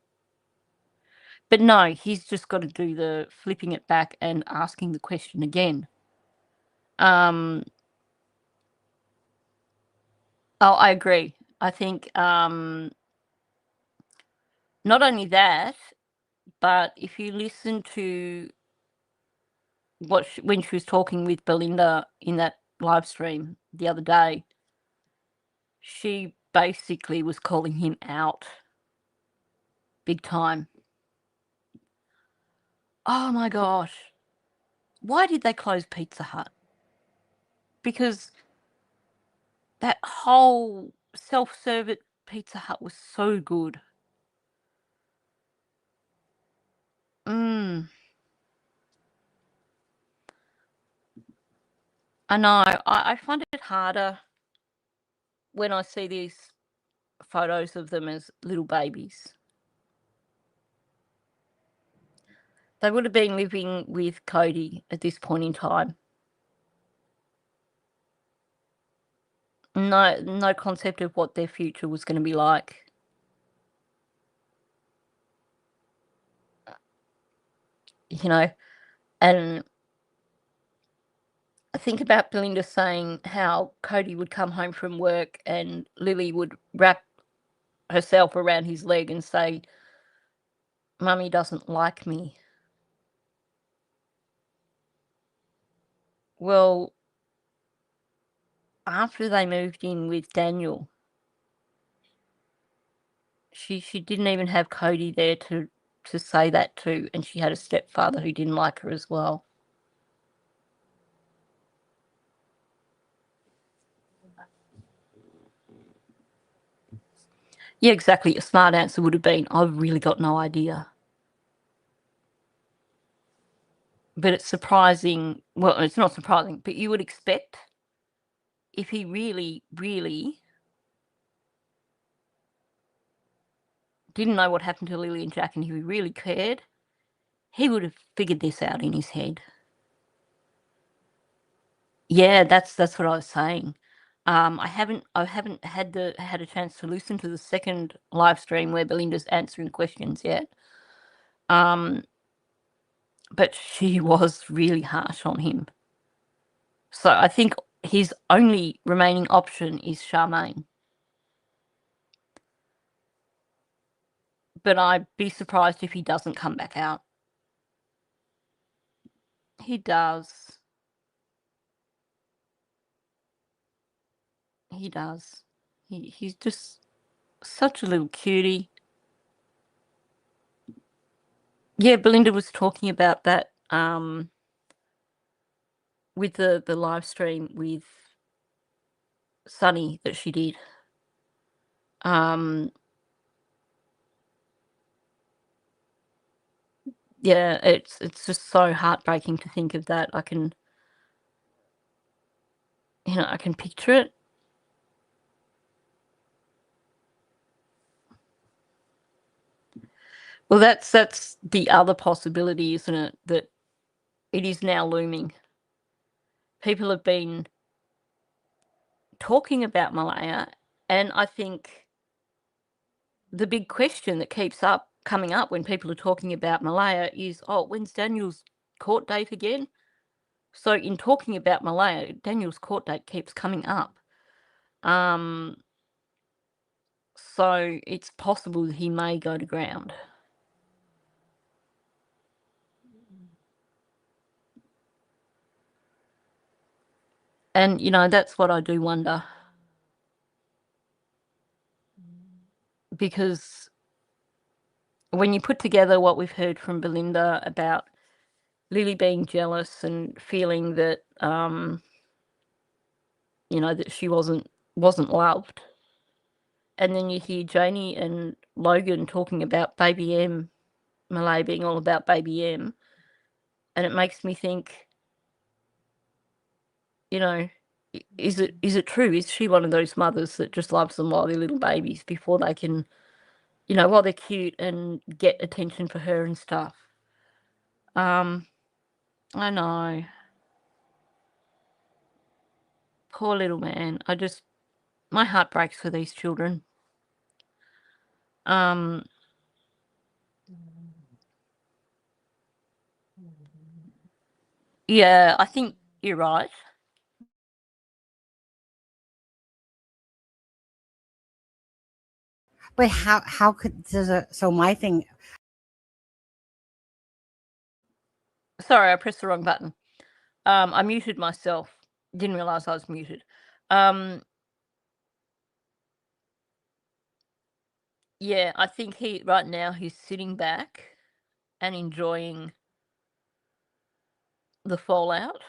But no, he's just got to do the flipping it back and asking the question again. Oh, I agree. I think not only that, but if you listen to when she was talking with Belinda in that live stream the other day, she basically was calling him out big time. Oh my gosh. Why did they close Pizza Hut? Because that whole self-serve Pizza Hut was so good. I know. I find it harder when I see these photos of them as little babies. They would have been living with Cody at this point in time. No concept of what their future was going to be like. You know, and I think about Belinda saying how Cody would come home from work and Lily would wrap herself around his leg and say, "Mummy doesn't like me." Well, after they moved in with Daniel, she didn't even have Cody there to say that to, and she had a stepfather who didn't like her as well. Yeah, exactly. A smart answer would have been, "I've really got no idea." But it's surprising. Well, it's not surprising, but you would expect if he really, really didn't know what happened to Lily and Jack and he really cared, he would have figured this out in his head. Yeah, that's what I was saying. I haven't had a chance to listen to the second live stream where Belinda's answering questions yet. But she was really harsh on him. So I think his only remaining option is Charmaine. But I'd be surprised if he doesn't come back out. He does. He does. He's just such a little cutie. Yeah, Belinda was talking about that with the live stream with Sunny that she did. Yeah, it's just so heartbreaking to think of that. I can picture it. Well, that's the other possibility, isn't it? That it is now looming. People have been talking about Malaya, and I think the big question that keeps coming up when people are talking about Malaya is, oh, when's Daniel's court date again? So in talking about Malaya, Daniel's court date keeps coming up. So it's possible that he may go to ground. And, that's what I do wonder. Because when you put together what we've heard from Belinda about Lily being jealous and feeling that, that she wasn't loved, And then you hear Janie and Logan talking about Baby M, Malay being all about Baby M. And it makes me think, you know, is it true? Is she one of those mothers that just loves them while they're little babies before they can, you know, while they're cute and get attention for her and stuff? I know. Poor little man. My heart breaks for these children. Yeah, I think you're right. But how could so my thing? Sorry, I pressed the wrong button. I muted myself. Didn't realize I was muted. Yeah, I think right now he's sitting back and enjoying the fallout.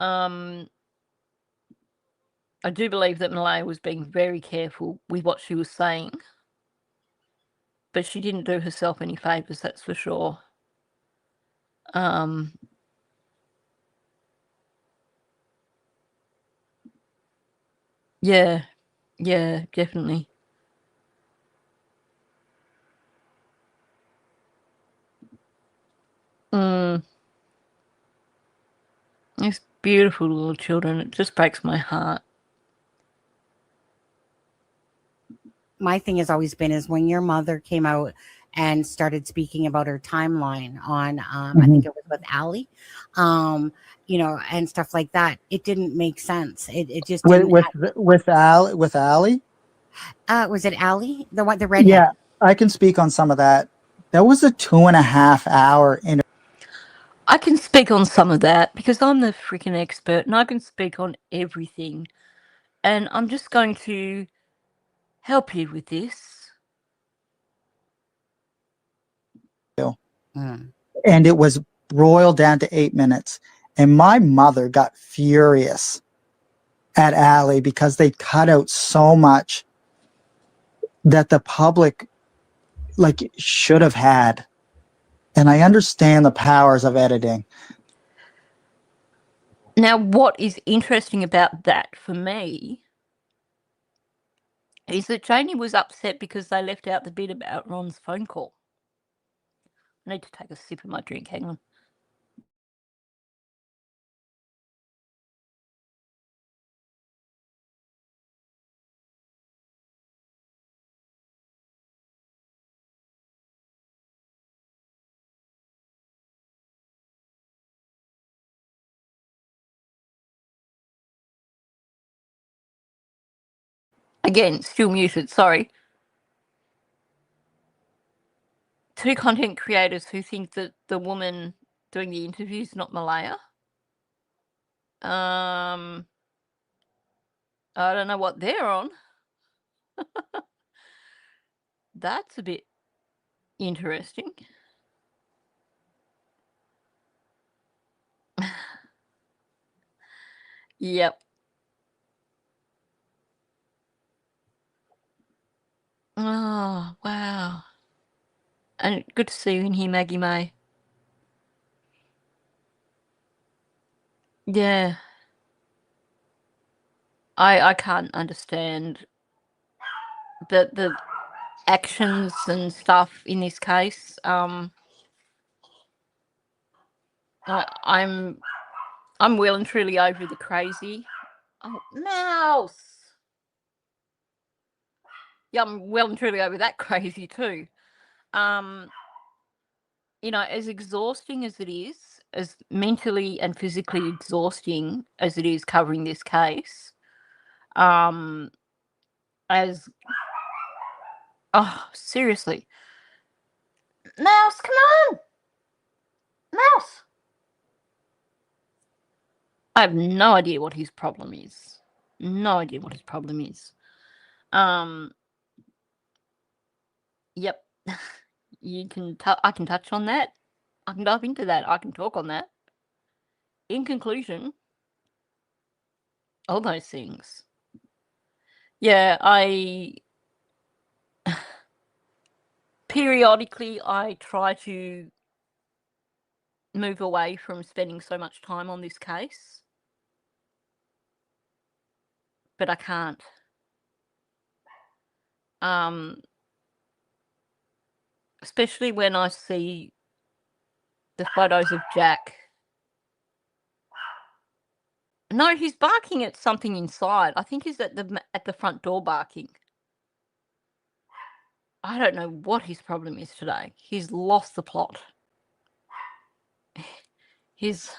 I do believe that Malay was being very careful with what she was saying, but she didn't do herself any favors, that's for sure. Yeah, definitely. These beautiful little children. It just breaks my heart. My thing has always been is when your mother came out and started speaking about her timeline on I think it was with Allie, you know, and stuff like that. It didn't make sense. It just didn't. With Allie. Was it Allie, the redhead? Yeah, I can speak on some of that. That was a 2.5 hour interview. I can speak on some of that because I'm the freaking expert and I can speak on everything. And I'm just going to help you with this. And it was broiled down to 8 minutes. And my mother got furious at Allie because they cut out so much that the public should have had. And I understand the powers of editing. Now, what is interesting about that for me is that Janie was upset because they left out the bit about Ron's phone call. I need to take a sip of my drink. Hang on. Again, still muted, sorry. Two content creators who think that the woman doing the interview is not Malaya. I don't know what they're on. That's a bit interesting. Yep. Oh, wow. And good to see you in here, Maggie May. Yeah. I can't understand the actions and stuff in this case. I'm well and truly over the crazy. Oh, mouse. Yeah, I'm well and truly over that crazy too. You know, as exhausting as it is, as mentally and physically exhausting as it is covering this case, seriously. Mouse, come on! Mouse! I have no idea what his problem is. No idea what his problem is. Yep. I can touch on that. I can dive into that. I can talk on that. In conclusion, all those things. Yeah, periodically I try to move away from spending so much time on this case, but I can't. Especially when I see the photos of Jack. No, he's barking at something inside. I think he's at the front door barking. I don't know what his problem is today. He's lost the plot. He's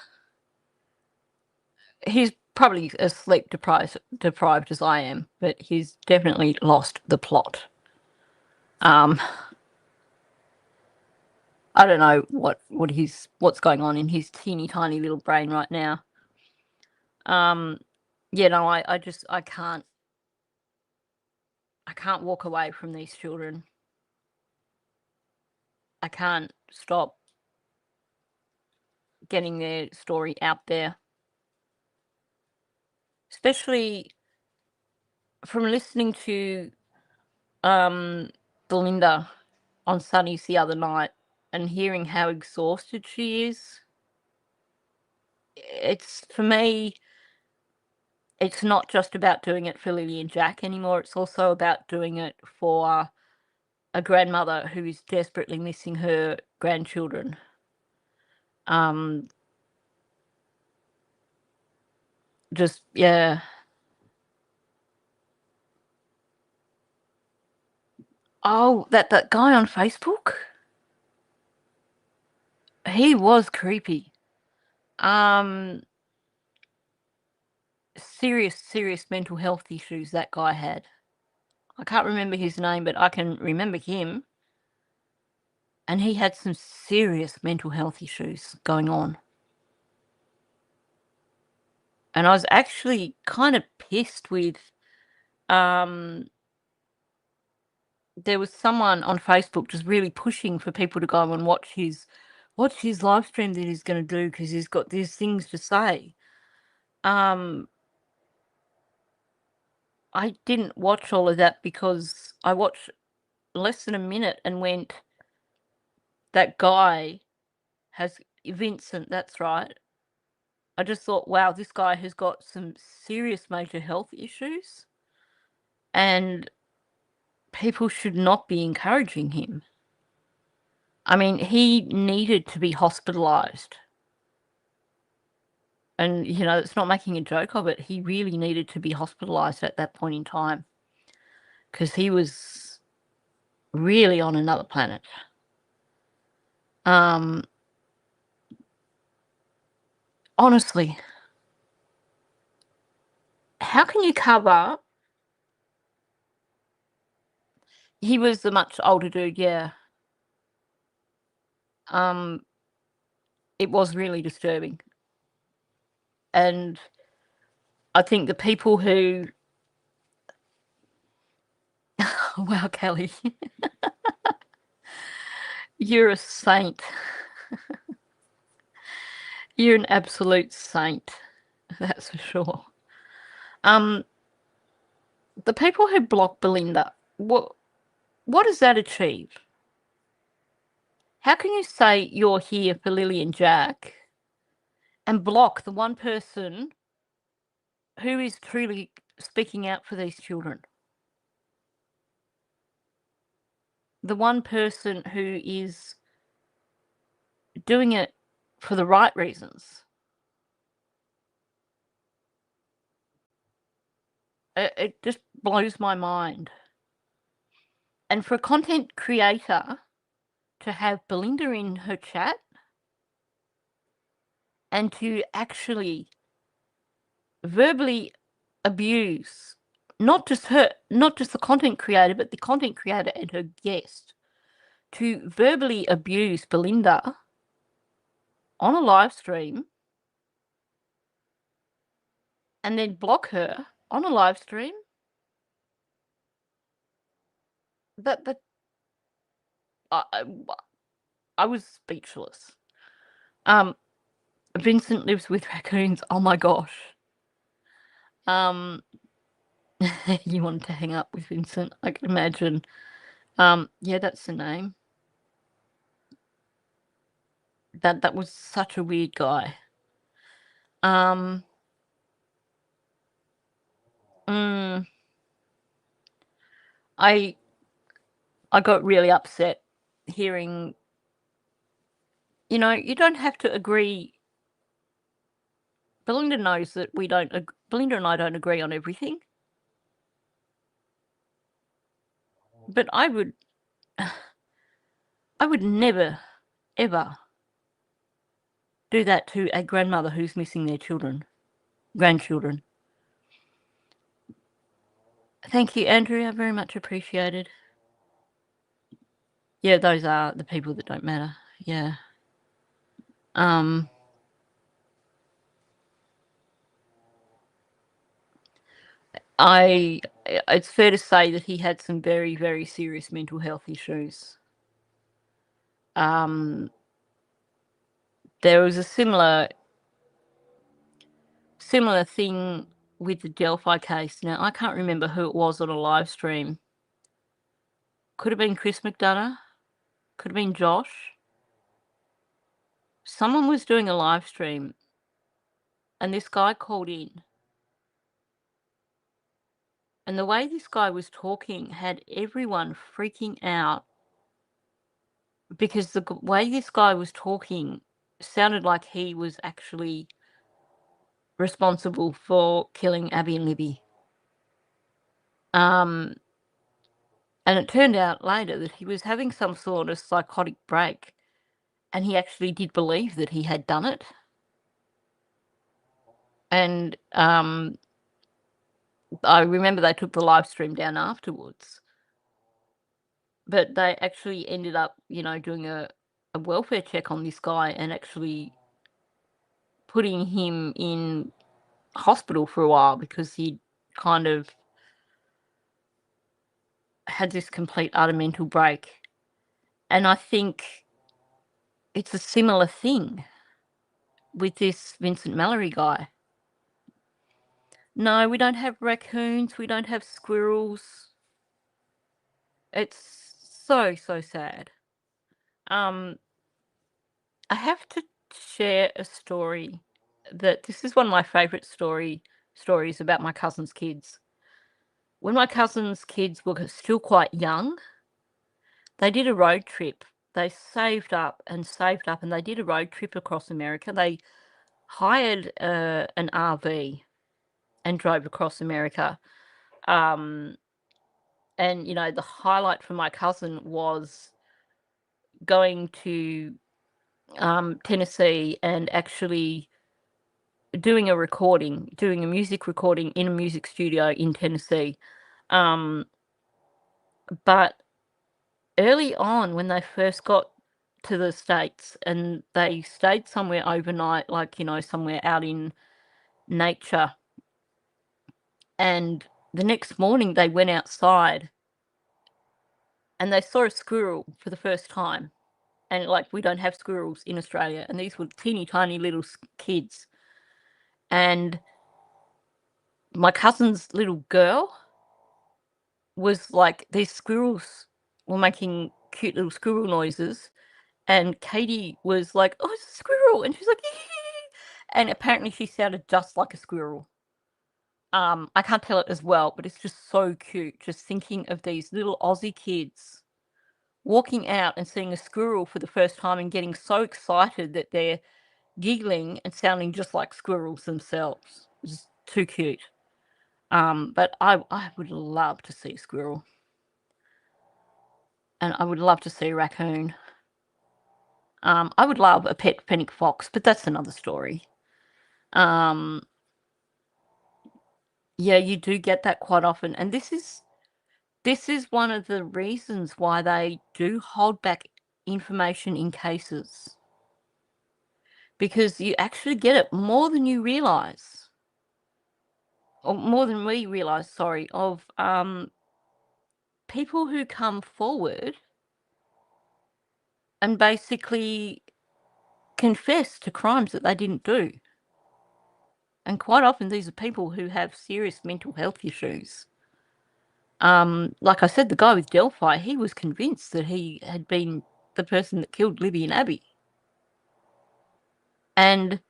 probably as sleep deprived as I am, but he's definitely lost the plot. I don't know what's going on in his teeny tiny little brain right now. Yeah, no, I can't walk away from these children. I can't stop getting their story out there. Especially from listening to Belinda on Sunny's the other night and hearing how exhausted she is. It's, for me, it's not just about doing it for Lily and Jack anymore. It's also about doing it for a grandmother who is desperately missing her grandchildren. Just, yeah. Oh, that guy on Facebook? He was creepy. Serious mental health issues that guy had. I can't remember his name, but I can remember him. And he had some serious mental health issues going on. And I was actually kind of pissed with, there was someone on Facebook just really pushing for people to go and watch his live stream that he's going to do because he's got these things to say. I didn't watch all of that because I watched less than a minute and went, that guy has Vincent, that's right. I just thought, wow, this guy has got some serious major health issues and people should not be encouraging him. I mean, he needed to be hospitalized. And, you know, it's not making a joke of it. He really needed to be hospitalized at that point in time because he was really on another planet. Honestly, how can you cover? He was a much older dude, yeah. It was really disturbing. And I think the people who wow, Kelly. You're a saint. You're an absolute saint. That's for sure. The people who block Belinda, what does that achieve? How can you say you're here for Lily and Jack and block the one person who is truly speaking out for these children? The one person who is doing it for the right reasons. It just blows my mind. And for a content creator to have Belinda in her chat and to actually verbally abuse not just the content creator, but the content creator and her guest, to verbally abuse Belinda on a live stream and then block her on a live stream, that I was speechless. Vincent lives with raccoons. Oh my gosh. You wanted to hang up with Vincent, I can imagine. Yeah, that's the name. That was such a weird guy. I got really upset hearing, you don't have to agree. Belinda knows that Belinda and I don't agree on everything. But I would never, ever do that to a grandmother who's missing their grandchildren. Thank you, Andrea. Very much appreciated. Yeah, those are the people that don't matter. Yeah. It's fair to say that he had some very, very serious mental health issues. There was a similar thing with the Delphi case. Now, I can't remember who it was on a live stream. Could have been Chris McDonough. Could have been Josh. Someone was doing a live stream and this guy called in. And the way this guy was talking had everyone freaking out because the way this guy was talking sounded like he was actually responsible for killing Abby and Libby. And it turned out later that he was having some sort of psychotic break and he actually did believe that he had done it. And I remember they took the live stream down afterwards. But they actually ended up, doing a welfare check on this guy and actually putting him in hospital for a while because he kind of had this complete utter mental break. And I think it's a similar thing with this Vincent Mallory guy. No, we don't have raccoons. We don't have squirrels. It's so, so sad. I have to share a story this is one of my favourite stories about my cousin's kids. When my cousin's kids were still quite young, they did a road trip. They saved up and they did a road trip across America. They hired an RV and drove across America. And, the highlight for my cousin was going to Tennessee and actually doing a music recording in a music studio in Tennessee. But early on, when they first got to the States and they stayed somewhere overnight, like, somewhere out in nature, and the next morning they went outside and they saw a squirrel for the first time. And, we don't have squirrels in Australia, and these were teeny tiny little kids. And my cousin's little girl was like, these squirrels were making cute little squirrel noises, and Katie was like, "Oh, it's a squirrel," and she's like, "Yee!" And apparently she sounded just like a squirrel. I can't tell it as well, but it's just so cute, just thinking of these little Aussie kids walking out and seeing a squirrel for the first time and getting so excited that they're giggling and sounding just like squirrels themselves. It's just too cute. But I would love to see a squirrel. And I would love to see a raccoon. I would love a pet fennec fox, but that's another story. Yeah, you do get that quite often. And this is one of the reasons why they do hold back information in cases. Because you actually get it more than you realise. Or more than we realise, sorry, of people who come forward and basically confess to crimes that they didn't do. And quite often these are people who have serious mental health issues. Like I said, the guy with Delphi, he was convinced that he had been the person that killed Libby and Abby. And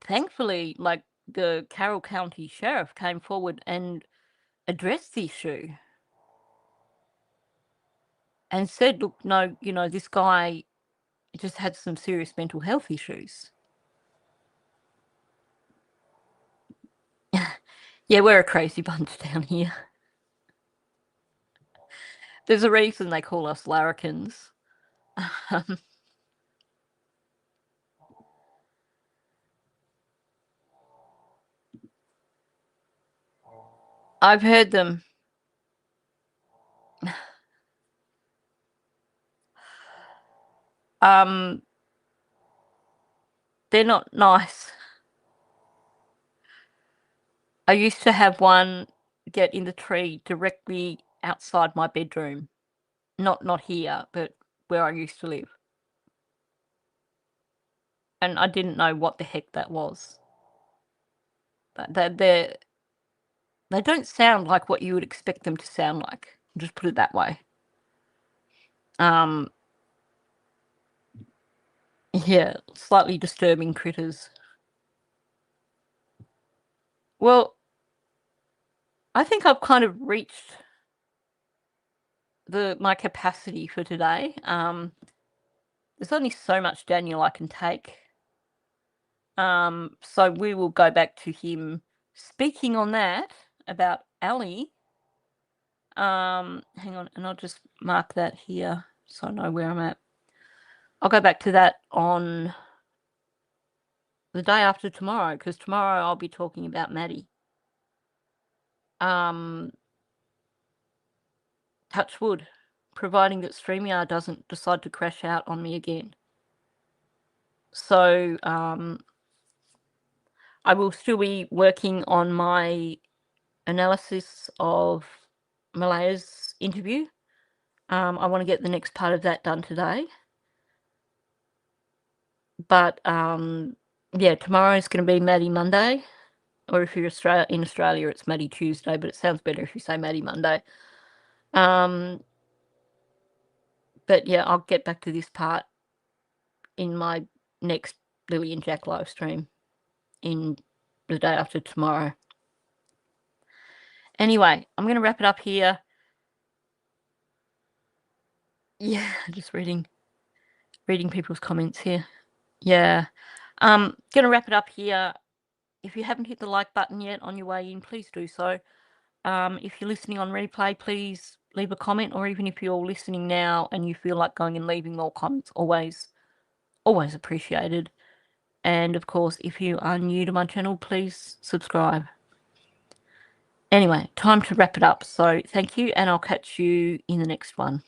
thankfully, like, the Carroll County Sheriff came forward and addressed the issue and said, look, no, you know, this guy just had some serious mental health issues. Yeah, we're a crazy bunch down here. There's a reason they call us larrikins. I've heard them. They're not nice. I used to have one get in the tree directly outside my bedroom. Not here, but where I used to live. And I didn't know what the heck that was. But they don't sound like what you would expect them to sound like. I'll just put it that way. Yeah, slightly disturbing critters. Well, I think I've kind of reached my capacity for today. There's only so much Daniel I can take. So we will go back to him speaking on that about Ali. Hang on, and I'll just mark that here so I know where I'm at. I'll go back to that on the day after tomorrow, because tomorrow I'll be talking about Maddie. Touch wood, providing that StreamYard doesn't decide to crash out on me again. So I will still be working on my analysis of Malaya's interview. I want to get the next part of that done today. But yeah, tomorrow is going to be Maddie Monday. Or if you're in Australia, it's Maddie Tuesday, but it sounds better if you say Maddie Monday. But yeah, I'll get back to this part in my next Lily and Jack live stream in the day after tomorrow. Anyway, I'm going to wrap it up here. Yeah, just reading people's comments here. Yeah. Going to wrap it up here. If you haven't hit the like button yet on your way in, please do so. If you're listening on replay, please leave a comment, or even if you're listening now and you feel like going and leaving more comments, always appreciated. And of course, if you are new to my channel, please subscribe. Anyway, time to wrap it up. So thank you, and I'll catch you in the next one.